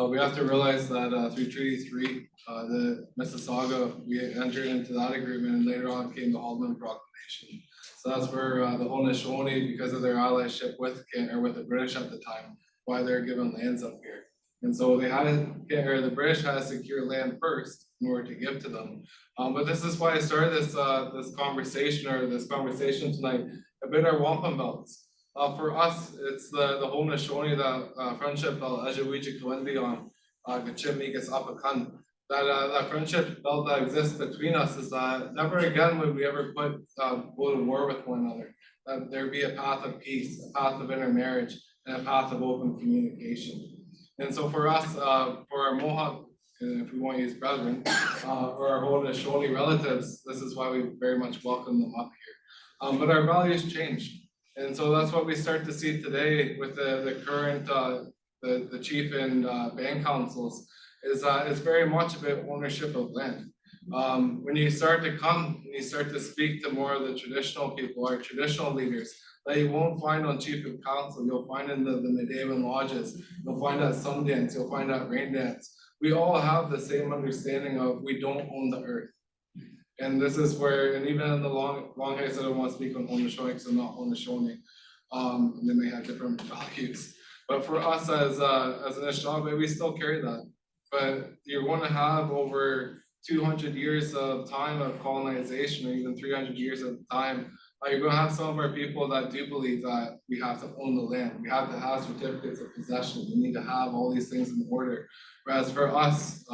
we have to realize that through Treaty 3, the Mississauga, we entered into that agreement, and later on came the Haldeman Proclamation. So that's where the Haudenosaunee, because of their allyship with the British at the time, why they're given lands up here. And so the British had to secure land first in order to give to them. But this is why I started this conversation tonight about our wampum belts. For us, it's the Haudenosaunee, that friendship belt, Ajawija Kalendion, Gachimigas Apakan. That friendship belt that exists between us is that never again would we ever go to war with one another. That there be a path of peace, a path of intermarriage, and a path of open communication. And so for us, for our Mohawk, if we want to use brethren, or our Haudenosaunee relatives, this is why we very much welcome them up here. But our values change. And so that's what we start to see today with the current, the chief and band councils, is that it's very much about ownership of land. When you start to come and you start to speak to more of the traditional people, our traditional leaders, that you won't find on chief of council, you'll find in the Medewan lodges, you'll find at Sundance, you'll find at Rain Dance. We all have the same understanding of we don't own the earth. And this is where, and even in the Longhaists, I don't want to speak on Haudenosaunee because I'm not Haudenosaunee, and then they have different values. But for us as an Anishinaabe, we still carry that. But you're going to have over 200 years of time of colonization, or even 300 years of time. You're going to have some of our people that do believe that we have to own the land. We have to have certificates of possession. We need to have all these things in order. Whereas for us,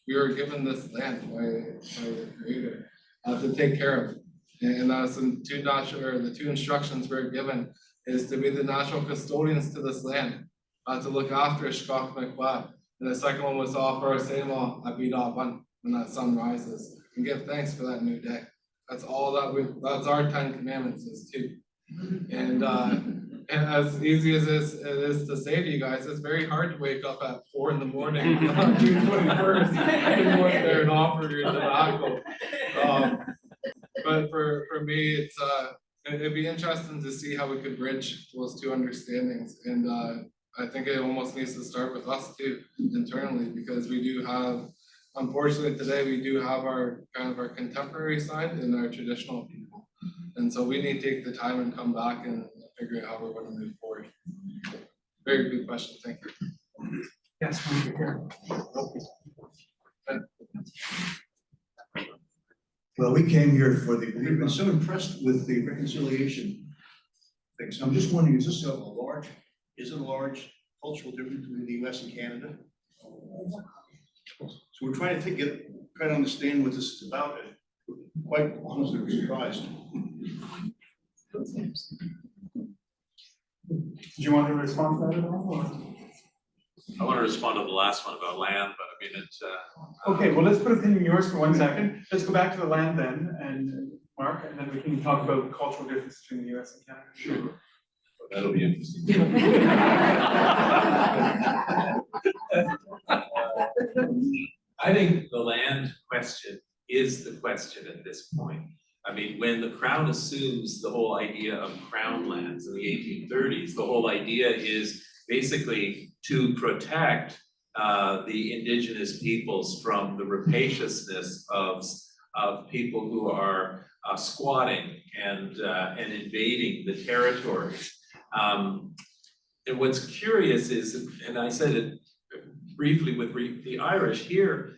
we were given this land by the Creator to take care of. And that's the two instructions we're given is to be the natural custodians to this land, to look after Shkak Mekwa. And the second one was to offer our Sema Abidaban when that sun rises and give thanks for that new day. That's all that's our 10 commandments is too. And And as easy as it is to say to you guys, it's very hard to wake up at 4 in the morning on June 21st and go in there and offer your tobacco. But for me, it'd be interesting to see how we could bridge those two understandings. And I think it almost needs to start with us too, internally, because we do have, unfortunately today, we do have our kind of our contemporary side and our traditional people. And so we need to take the time and come back and figure out how we're going to move forward. Very good question, thank you. Yes, over here. Well, we came here we've been so impressed with the reconciliation thing. So I'm just wondering, is this a large cultural difference between the US and Canada? So we're trying to try to understand what this is about, and quite honestly, we're surprised. Do you want to respond to that at all? Or? I want to respond to the last one about land, but I mean, Okay, well, let's put a pin in yours for 1 second. Let's go back to the land then, and Mark, and then we can talk about cultural difference between the US and Canada. Sure. That'll be interesting. I think the land question is the question at this point. I mean, when the Crown assumes the whole idea of Crown lands in the 1830s, the whole idea is basically to protect the Indigenous peoples from the rapaciousness of people who are squatting and invading the territories. And what's curious is, and I said it briefly with the Irish here,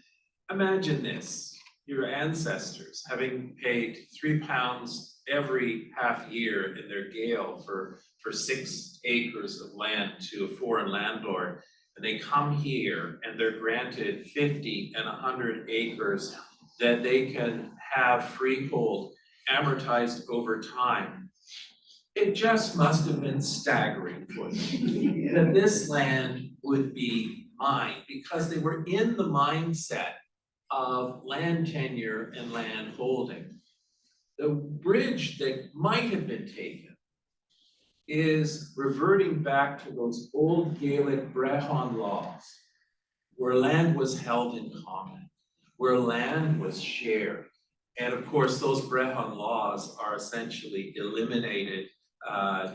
imagine this. Your ancestors having paid £3 every half year in their gale for 6 acres of land to a foreign landlord, and they come here and they're granted 50 and 100 acres that they can have freehold amortized over time. It just must have been staggering for them that this land would be mine, because they were in the mindset of land tenure and land holding. The bridge that might have been taken is reverting back to those old Gaelic Brehon laws, where land was held in common, where land was shared. And of course, those Brehon laws are essentially eliminated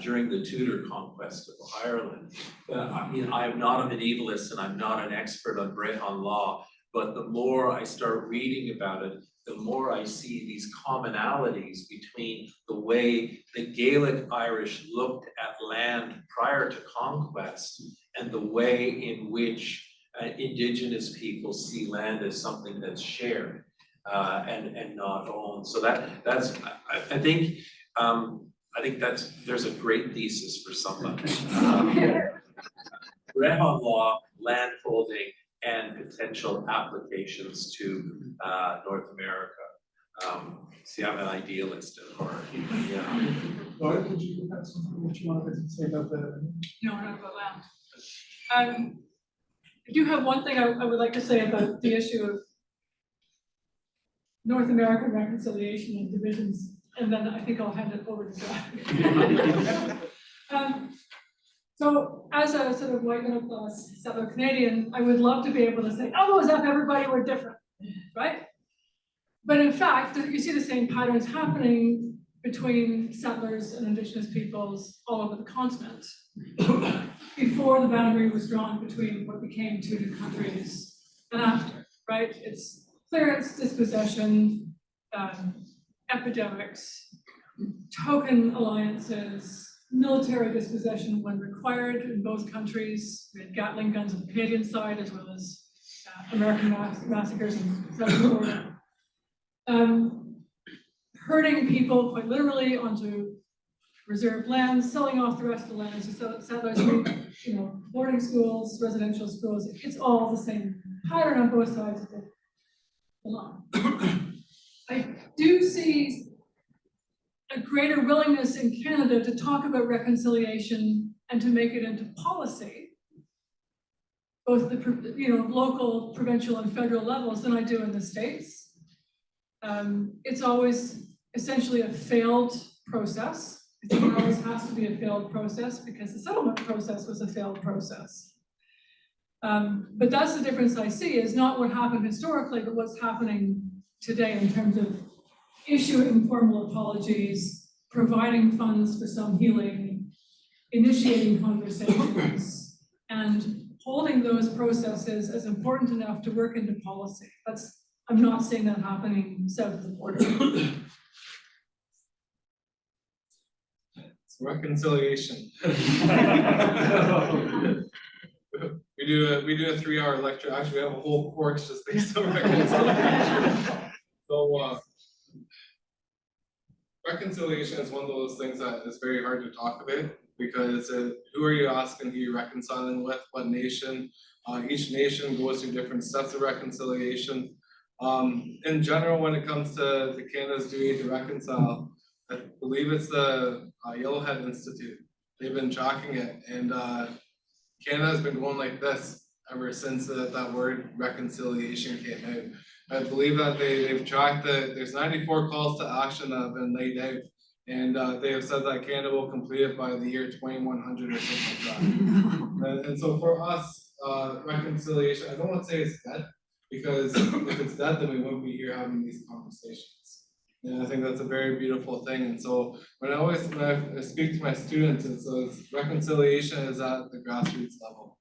during the Tudor conquest of Ireland. I mean, I am not a medievalist and I'm not an expert on Brehon law, but the more I start reading about it, the more I see these commonalities between the way the Gaelic Irish looked at land prior to conquest and the way in which Indigenous people see land as something that's shared and not owned. So I think there's a great thesis for somebody. Brehon law, land holding, and potential applications to North America. See, I'm an idealist at heart. Yeah. Laura, did you have something that you wanted to say about the? No, not about land. I do have one thing I would like to say about the issue of North American reconciliation and divisions, and then I think I'll hand it over to Jack. So as a sort of white middle class settler Canadian, I would love to be able to say, oh, as if everybody were different, right? But in fact, you see the same patterns happening between settlers and Indigenous peoples all over the continent before the boundary was drawn between what became two new countries and after, right? It's clearance, dispossession, epidemics, token alliances, military dispossession when required in both countries. We had Gatling guns on the Canadian side as well as American massacres in Southern Florida. Herding people quite literally onto reserved lands, selling off the rest of the lands to settlers, boarding schools, residential schools. It's all the same pattern on both sides of the line. I do see a greater willingness in Canada to talk about reconciliation and to make it into policy, both the local, provincial, and federal levels than I do in the States. It's always essentially a failed process. because there always has to be a failed process, because the settlement process was a failed process. But that's the difference I see, is not what happened historically, but what's happening today in terms of issuing formal apologies, providing funds for some healing, initiating conversations, and holding those processes as important enough to work into policy. I'm not seeing that happening south of the border. It's reconciliation. We do a 3-hour lecture. Actually, we have a whole course just based on reconciliation. So reconciliation is one of those things that is very hard to talk about, because who are you asking, who you're reconciling with, what nation? Each nation goes through different steps of reconciliation. In general, when it comes to Canada's duty to reconcile, I believe it's the Yellowhead Institute. They've been tracking it, and Canada has been going like this ever since that word reconciliation came out. I believe that they've tracked there's 94 calls to action that have been laid out, and they have said that Canada will complete it by the year 2100 or something like that. And so for us, reconciliation, I don't want to say it's dead, because if it's dead, then we wouldn't be here having these conversations. And I think that's a very beautiful thing. And so when I speak to my students, it's reconciliation is at the grassroots level.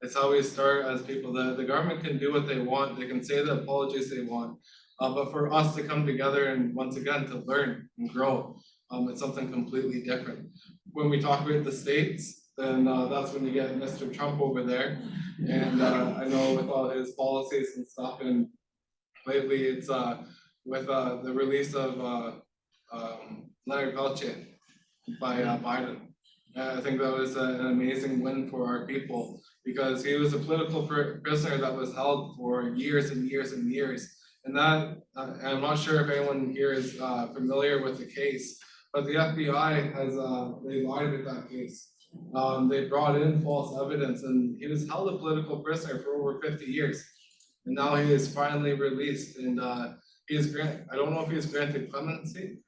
It's how we start as people. The government can do what they want, they can say the apologies they want, but for us to come together and once again to learn and grow, it's something completely different. When we talk about the states, then that's when you get Mr. Trump over there. And I know with all his policies and stuff, and lately it's with the release of Leonard Peltier by Biden. I think that was an amazing win for our people, because he was a political prisoner that was held for years and years and years. And that, I'm not sure if anyone here is familiar with the case, but the FBI has, they lied with that case. They brought in false evidence, and he was held a political prisoner for over 50 years. And now he is finally released, and he is I don't know if he is granted clemency,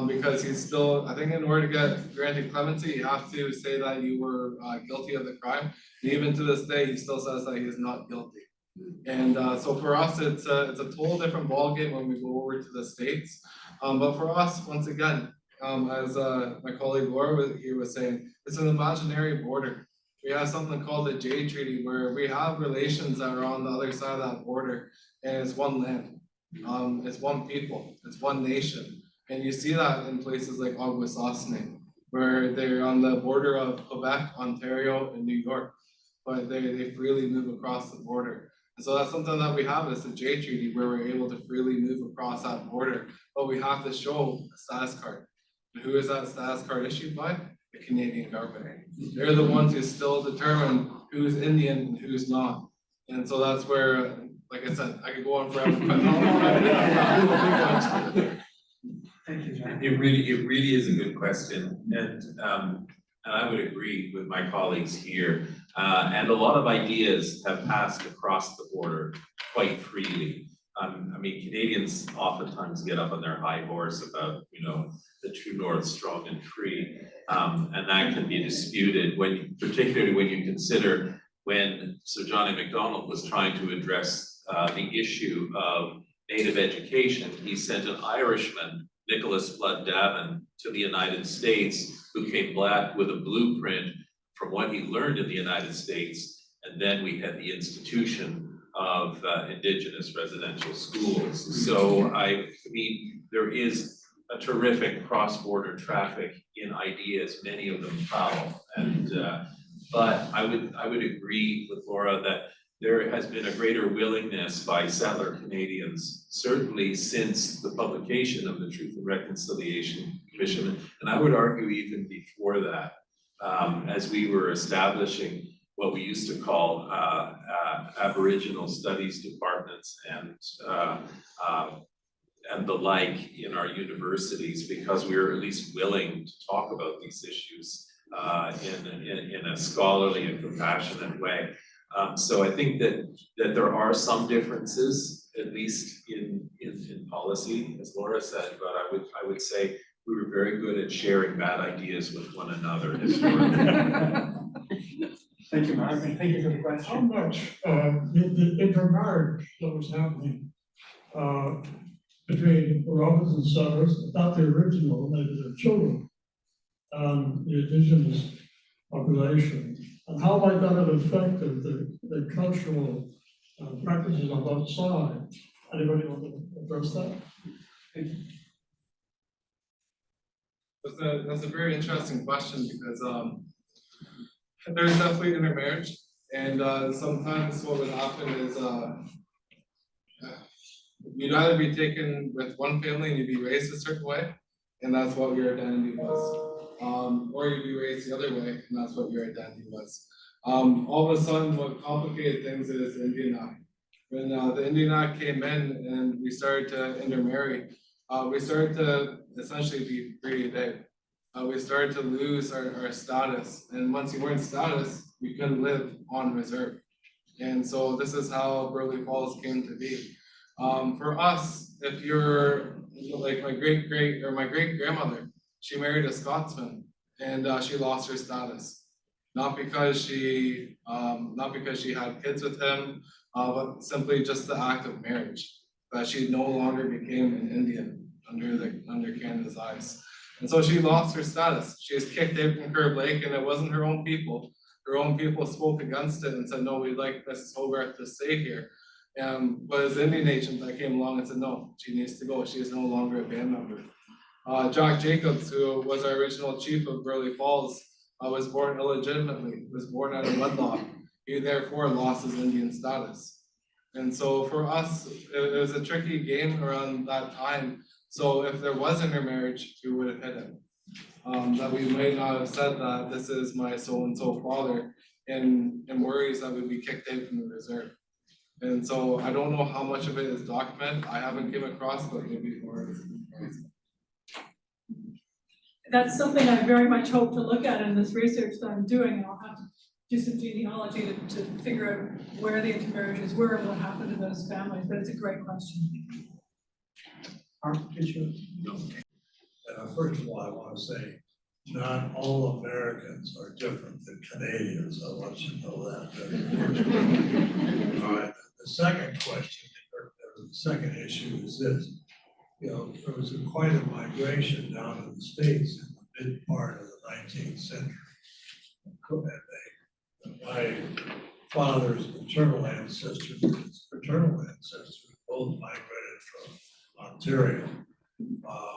because he's still, I think in order to get granted clemency, you have to say that you were guilty of the crime. And even to this day, he still says that he is not guilty. And so for us, it's a total different ballgame when we go over to the States. But for us, once again, as my colleague Laura here was saying, it's an imaginary border. We have something called the Jay Treaty, where we have relations that are on the other side of that border, and it's one land. It's one people, it's one nation. And you see that in places like Akwesasne, where they're on the border of Quebec, Ontario, and New York, but they freely move across the border. And so that's something that we have is the Jay Treaty, where we're able to freely move across that border, but we have to show a status card. And who is that status card issued by? The Canadian government. They're the ones who still determine who's Indian and who's not. And so that's where, like I said, I could go on forever, but Thank you, Jack. It really is a good question, and I would agree with my colleagues here. And a lot of ideas have passed across the border quite freely. I mean, Canadians oftentimes get up on their high horse about, the true north, strong and free, and that can be disputed particularly when you consider when Sir John A. Macdonald was trying to address the issue of Native education. He sent an Irishman, Nicholas Flood Davin, to the United States, who came back with a blueprint from what he learned in the United States, and then we had the institution of Indigenous residential schools. So I mean, there is a terrific cross-border traffic in ideas, many of them foul. And but I would agree with Laura that there has been a greater willingness by settler Canadians, certainly since the publication of the Truth and Reconciliation Commission, and I would argue even before that, as we were establishing what we used to call Aboriginal Studies departments and the like in our universities, because we were at least willing to talk about these issues in a scholarly and compassionate way. So I think that there are some differences, at least in policy, as Laura said, but I would say we were very good at sharing bad ideas with one another historically. Thank you, Mark, and thank you for the How question. much, the intermarriage that was happening, between the Robinson settlers, not the original, maybe their children, and the indigenous population, and how might that have affected the cultural practices on both sides? Anybody want to address that? That's a very interesting question because there's definitely intermarriage, and sometimes what would happen is you'd either be taken with one family and you'd be raised a certain way, and that's what your identity was, or you'd be raised the other way, and that's what your identity was. All of a sudden, what complicated things is the Indian Act. When the Indian Act came in and we started to intermarry, we started to essentially be free today. We started to lose our status, and once you weren't status, you couldn't live on reserve. And so this is how Burleigh Falls came to be. For us, if you're like my great grandmother, she married a Scotsman, and she lost her status, not because she had kids with him, but simply just the act of marriage, that she no longer became an Indian under Canada's eyes. And so she lost her status. She was kicked out from Curve Lake, and it wasn't her own people. Her own people spoke against it and said, no, we'd like Mrs. Hoggarth to stay here. But as the Indian agent that came along and said, no, she needs to go. She is no longer a band member. Jack Jacobs, who was our original chief of Burleigh Falls, was born illegitimately, was born out of wedlock. He therefore lost his Indian status. And so for us, it was a tricky game around that time. So if there was intermarriage, we would have hit it. That we might not have said that this is my so-and-so father, and worries that we'd be kicked out from the reserve. And so I don't know how much of it is documented. I haven't came across, but maybe more. That's something I very much hope to look at in this research that I'm doing, and I'll have to do some genealogy to figure out where the intermarriages were and what happened to those families, but it's a great question. First of all, I want to say, not all Americans are different than Canadians. I want you to know that. All right. The second question, or the second issue is this. You know, there was quite a migration down in the States in the mid part of the 19th century. And my father's maternal ancestors and his paternal ancestors both migrated from Ontario.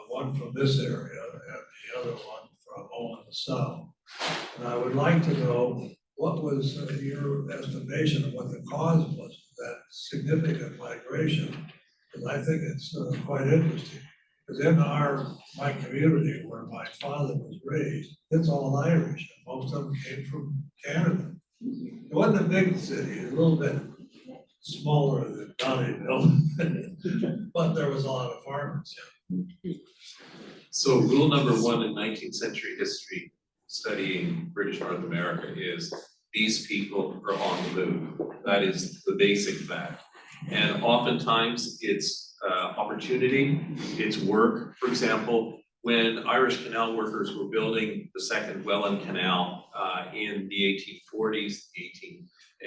One from this area and the other one from Owen South. And I would like to know what was your estimation of what the cause was of that significant migration, because I think it's quite interesting. Because in my community where my father was raised, it's all Irish, and most of them came from Canada. It wasn't a big city, a little bit smaller than Donnyville, but there was a lot of farmers. Yeah. So rule number one in 19th century history, studying British North America, is these people are on the move. That is the basic fact. And oftentimes it's opportunity, it's work. For example, when Irish canal workers were building the second Welland Canal in the 1840s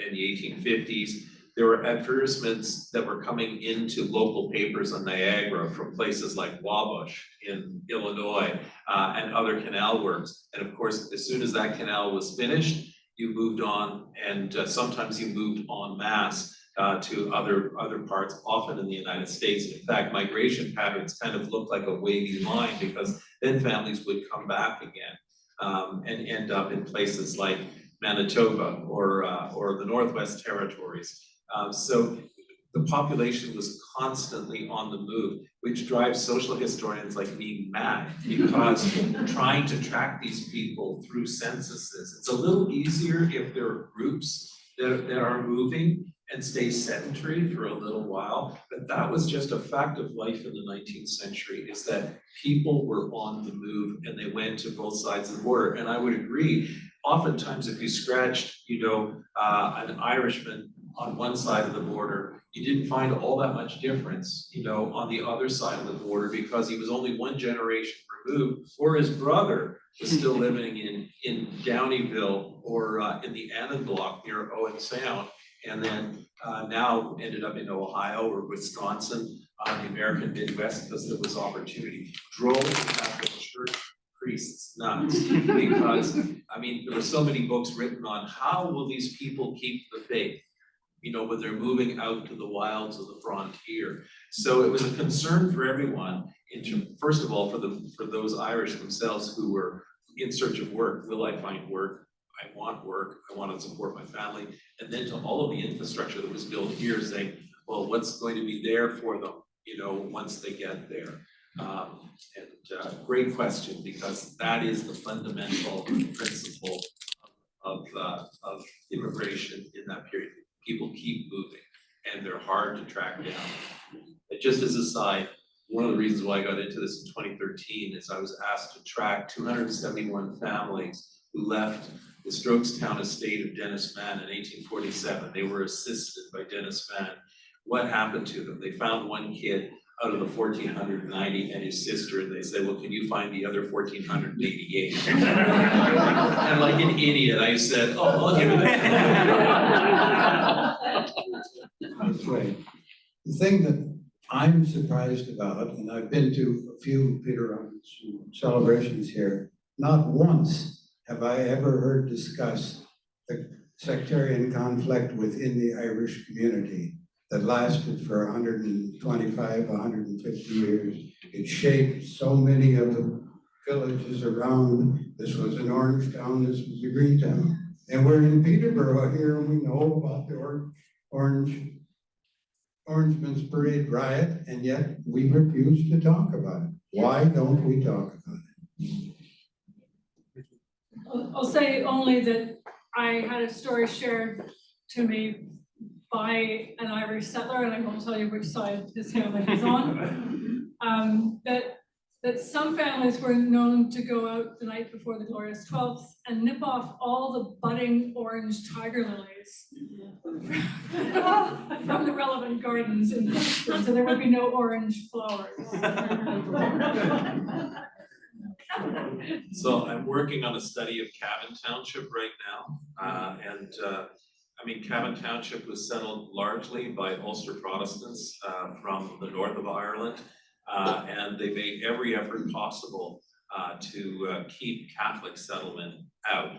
and the 1850s, there were advertisements that were coming into local papers on Niagara from places like Wabush in Illinois and other canal works. And of course, as soon as that canal was finished, you moved on, and sometimes you moved en masse to other parts, often in the United States. In fact, migration patterns kind of look like a wavy line, because then families would come back again and end up in places like Manitoba or the Northwest Territories. So the population was constantly on the move, which drives social historians like me mad, because trying to track these people through censuses, it's a little easier if there are groups that are moving and stay sedentary for a little while. But that was just a fact of life in the 19th century, is that people were on the move and they went to both sides of the border. And I would agree, oftentimes if you scratched, an Irishman on one side of the border, you didn't find all that much difference, on the other side of the border, because he was only one generation removed, or his brother was still living in Downeyville or in the Annan Block near Owen Sound, and then now ended up in Ohio or Wisconsin, the American Midwest, because there was opportunity. Drove the Catholic Church priests nuts, because, I mean, there were so many books written on how will these people keep the faith, you know, when they're moving out to the wilds of the frontier. So it was a concern for everyone, first of all, for those Irish themselves who were in search of work. Will I find work? I want work. I want to support my family. And then to all of the infrastructure that was built here, saying, well, what's going to be there for them, you know, once they get there? Great question, because that is the fundamental principle of immigration in that period. People keep moving, and they're hard to track down. And just as a side, one of the reasons why I got into this in 2013 is I was asked to track 271 families who left the Strokestown estate of Dennis Mann in 1847. They were assisted by Dennis Mann. What happened to them? They found one kid out of the 1,490 and his sister, and they said, well, can you find the other 1,488? And like an idiot, I said, oh, I'll give it that. That's right. The thing that I'm surprised about, and I've been to a few Peter Robinson celebrations here, not once have I ever heard discussed the sectarian conflict within the Irish community that lasted for 125, 150 years. It shaped so many of the villages around. This was an orange town, this was a green town. And we're in Peterborough here, and we know about the Orangeman's Parade riot, and yet we refuse to talk about it. Why don't we talk about it? I'll say only that I had a story shared to me by an Irish settler, and I won't tell you which side his family is on, that some families were known to go out the night before the glorious 12th and nip off all the budding orange tiger lilies from the relevant gardens in Boston, so there would be no orange flowers. So I'm working on a study of Cavan Township right now, I mean, Cavan Township was settled largely by Ulster Protestants from the north of Ireland, and they made every effort possible to keep Catholic settlement out.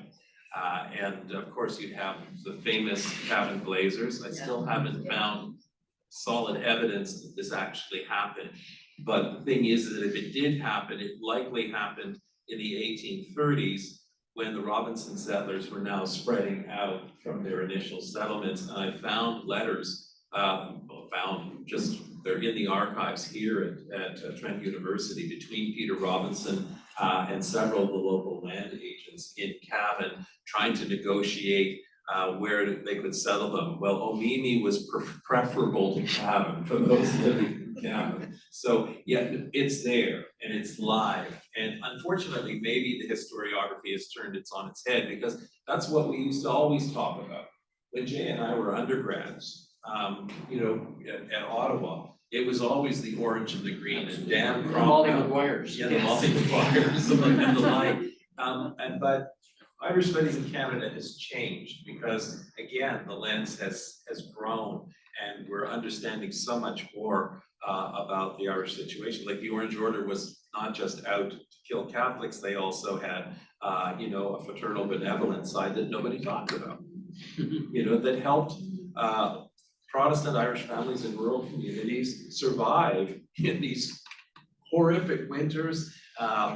And of course, you have the famous Cavan Blazers. I still haven't found solid evidence that this actually happened. But the thing is that if it did happen, it likely happened in the 1830s, when the Robinson settlers were now spreading out from their initial settlements. And I found letters, they're in the archives here at Trent University, between Peter Robinson and several of the local land agents in Cavan, trying to negotiate where they could settle them. Well, Omini was preferable to Cavan for those living in Cavan. So yeah, it's there and it's live. And unfortunately, maybe the historiography has turned it on its head, because that's what we used to always talk about. When Jay and I were undergrads, you know, at Ottawa, it was always the orange and the green, and Dan Cromwell. The Maguires. Yeah, the Molly Maguires and the like. But Irish studies in Canada has changed, because again, the lens has grown, and we're understanding so much more about the Irish situation. Like the Orange Order was not just out to kill Catholics, they also had you know, a fraternal benevolent side that nobody talked about. You know, that helped Protestant Irish families in rural communities survive in these horrific winters,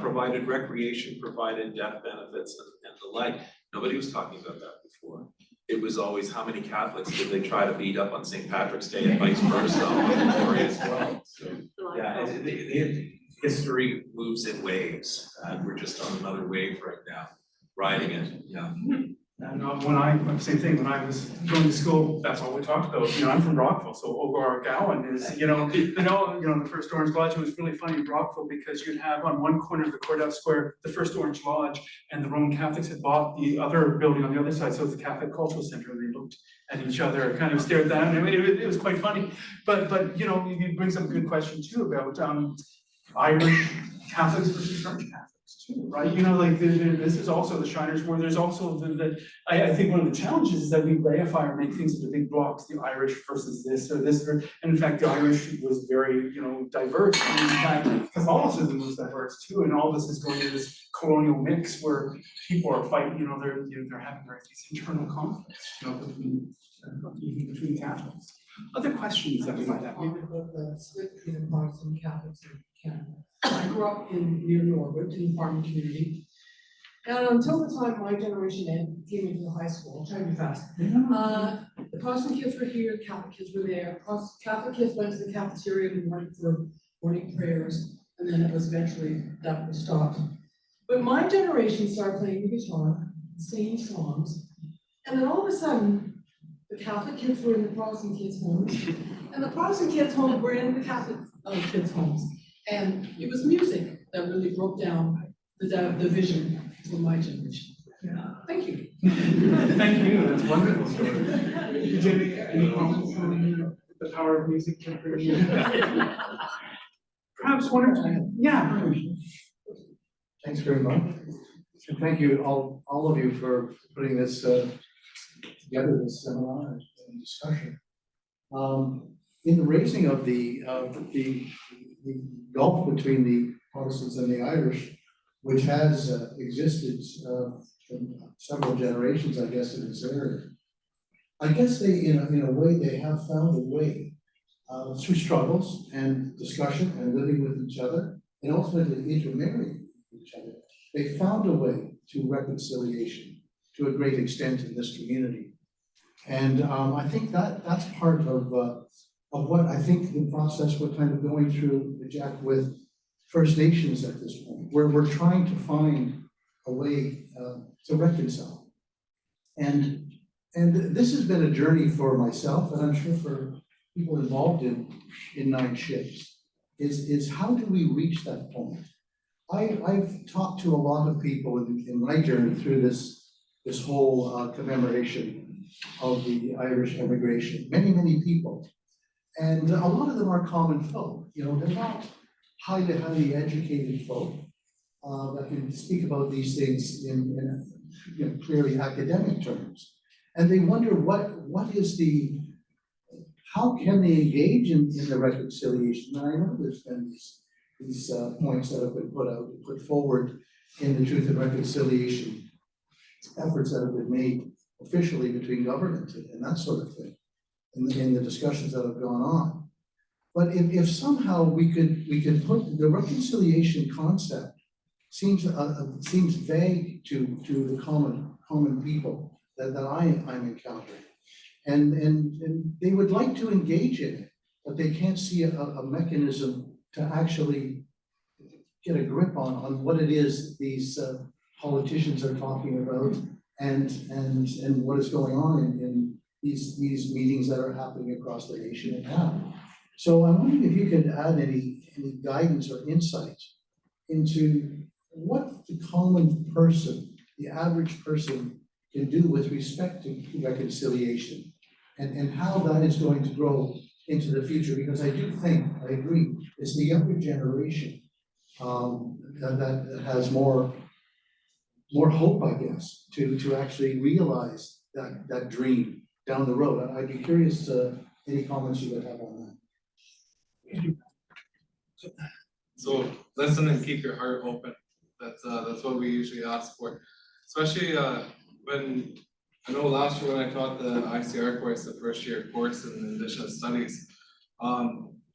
provided recreation, provided death benefits and the like. Nobody was talking about that before. It was always how many Catholics did they try to beat up on St. Patrick's Day and vice versa as well. So, yeah, history moves in waves, and we're just on another wave right now, riding it, yeah. And same thing, when I was going to school, that's all we talked about. You know, I'm from Rockville, so McGowan is, you know, the first Orange Lodge. It was really funny in Rockville, because you'd have on one corner of the courthouse square, the first Orange Lodge, and the Roman Catholics had bought the other building on the other side, so it was the Catholic Cultural Center, and they looked at each other, kind of stared down. It was quite funny. But you know, you bring some good question too about Irish Catholics versus French Catholics too, right? You know, like this is also the Shriners War. There's also I think one of the challenges is that we reify or make things into big blocks, the Irish versus this or this, and in fact, the Irish was very, diverse. And in fact, Catholicism was diverse too, and all this is going into this colonial mix where people are fighting, they're having these internal conflicts, between Catholics. Other questions that we might have? The split between Protestant and Catholics in Canada. I grew up near Norwood in the farming community. And until the time my generation came into the high school, I'll try to be fast. The Protestant kids were here, Catholic kids were there. Catholic kids went to the cafeteria in the morning for morning prayers, and then it was eventually that was stopped. But my generation started playing the guitar, singing songs, and then all of a sudden, the Catholic kids were in the Protestant kids' homes, and the Protestant kids' homes were in the Catholic kids' homes. And it was music that really broke down the division for my generation. Thank you. Thank you, that's a wonderful story. Jimmy, any comments on the power of music? Perhaps one or two, yeah. Thanks very much. And thank you, all of you, for putting this together, this seminar and discussion. In the raising of the gulf between the Protestants and the Irish, which has existed for several generations, I guess, in this area, I guess they, in a way, they have found a way through struggles and discussion and living with each other and ultimately intermarrying with each other. They found a way to reconciliation to a great extent in this community. And I think that's part of what I think the process we're kind of going through, Jack, with First Nations at this point, where we're trying to find a way to reconcile. And this has been a journey for myself, and I'm sure for people involved in Nine Ships, is how do we reach that point? I've talked to a lot of people in my journey through this whole commemoration of the Irish emigration, many people. And a lot of them are common folk, they're not highly educated folk that can speak about these things in clearly academic terms. And they wonder how can they engage in the reconciliation? And I know there's been these points that have been put forward in the Truth and Reconciliation efforts that have been made officially between government and that sort of thing in the discussions that have gone on. But if somehow we could put the reconciliation concept seems vague to the common people that I'm encountering, and they would like to engage in it, but they can't see a mechanism to actually get a grip on what it is these politicians are talking about and what is going on in these meetings that are happening across the nation now. So I'm wondering if you could add any guidance or insights into what the common person, the average person, can do with respect to reconciliation and how that is going to grow into the future. Because I do think, I agree, it's the younger generation that has more hope, I guess, to actually realize that dream down the road. I'd be curious any comments you would have on that. So listen and keep your heart open. That's what we usually ask for, especially when I know last year when I taught the ICR course, the first year course in Indigenous Studies,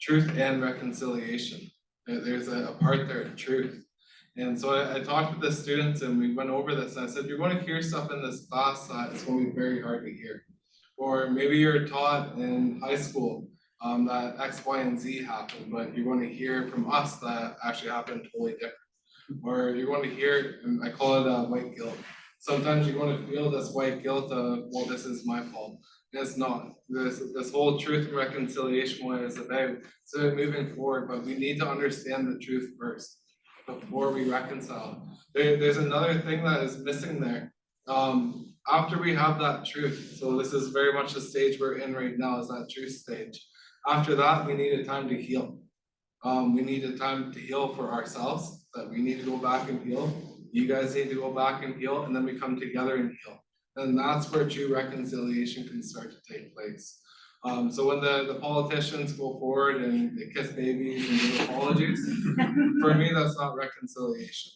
truth and reconciliation. There's a part there, truth. And so I talked with the students and we went over this and I said, you're going to hear stuff in this class that it's going to be very hard to hear. Or maybe you're taught in high school that X, Y, and Z happened, but you're going to hear from us that actually happened totally different. Or you're going to hear, I call it white guilt. Sometimes you're going to feel this white guilt of, well, this is my fault. And it's not. This whole truth and reconciliation what it's about. So moving forward, but we need to understand the truth first before we reconcile. There's another thing that is missing there. After we have that truth, so this is very much the stage we're in right now, is that truth stage. After that, we need a time to heal. We need a time to heal for ourselves, that we need to go back and heal. You guys need to go back and heal, and then we come together and heal. And that's where true reconciliation can start to take place. So when the politicians go forward and they kiss babies and give apologies, for me, that's not reconciliation.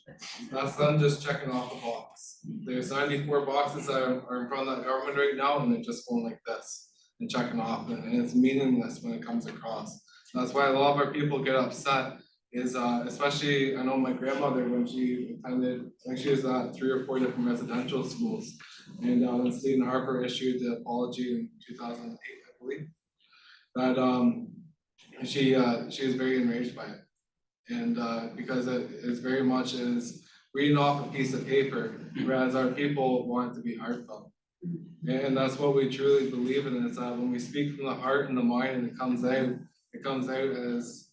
That's them just checking off a box. There's 94 boxes that are in front of that government right now, and they're just going like this and checking off, and it's meaningless when it comes across. That's why a lot of our people get upset, is especially, I know my grandmother, when she attended, like she was at 3 or 4 different residential schools, and when Stephen Harper issued the apology in 2008, I believe, that she was very enraged by it, and because it is very much is reading off a piece of paper, whereas our people want it to be heartfelt. And that's what we truly believe in, is that when we speak from the heart and the mind, and it comes out as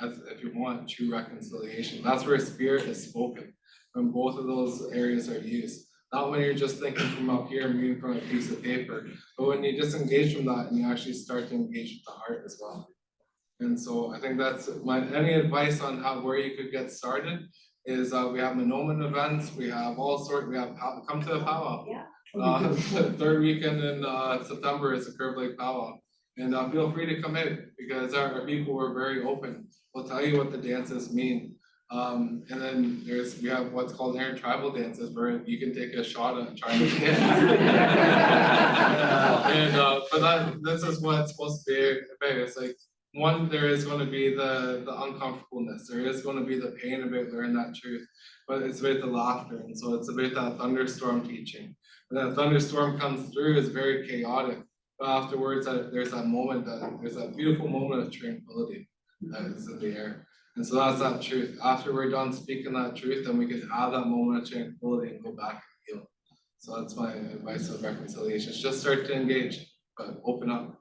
if you want, true reconciliation. That's where spirit is spoken, when both of those areas are used. Not when you're just thinking from up here and reading from a piece of paper, but when you disengage from that and you actually start to engage with the heart as well. And so I think that's any advice on where you could get started is we have Minoman events, we have all sorts, we have come to the powwow. Yeah. Third weekend in September is a Curve Lake powwow. And feel free to come in, because our people were very open. We'll tell you what the dances mean. And then we have what's called intertribal dances, where you can take a shot at trying to dance. But this is what it's supposed to be about. It's like, one, there is going to be the uncomfortableness. There is going to be the pain about learning that truth, but it's about the laughter. And so it's about that thunderstorm teaching. When that thunderstorm comes through, it's very chaotic. But afterwards, there's that beautiful moment of tranquility that is in the air. And so that's that truth. After we're done speaking that truth, then we can have that moment of tranquility and go back and heal. So that's my advice of reconciliation. Just start to engage, but open up.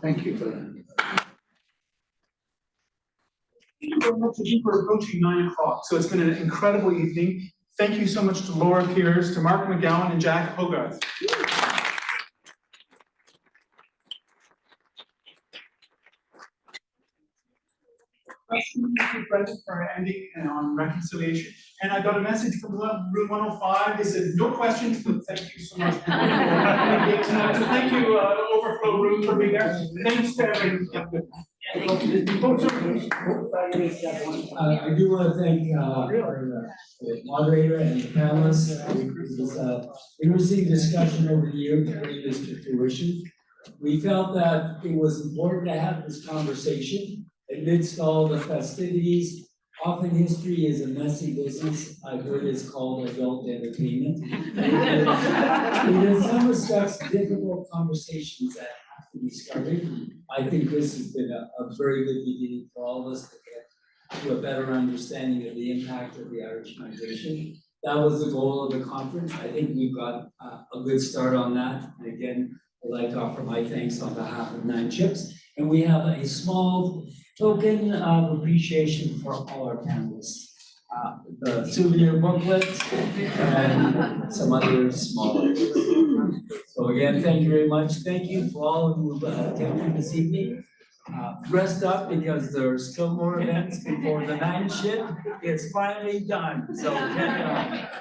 Thank you for that. Thank you very much. I think we're approaching 9 o'clock, so it's been an incredible evening. Thank you so much to Laura Piers, to Mark McGowan, and Jack Hoggarth. Question for ending on reconciliation. And I got a message from room 105. They said no questions, but thank you so much for tonight. So thank you, Overflow Room, for being there. Thanks to everyone. I do want to thank the moderator and the panelists. We received discussion over the year to bring this to fruition. We felt that it was important to have this conversation amidst all the festivities. Often history is a messy business. I've heard it's called adult entertainment. It is, in some respects, difficult conversations that have to be started. I think this has been a very good beginning for all of us to get to a better understanding of the impact of the Irish migration. That was the goal of the conference. I think we've got a good start on that. And again, I'd like to offer my thanks on behalf of 9 Chips. And we have a small token of appreciation for all our panelists. The souvenir booklet and some other small items. So again, thank you very much. Thank you for all who attended this evening. Rest up, because there's still more events before the 9 ship is finally done. So catch up.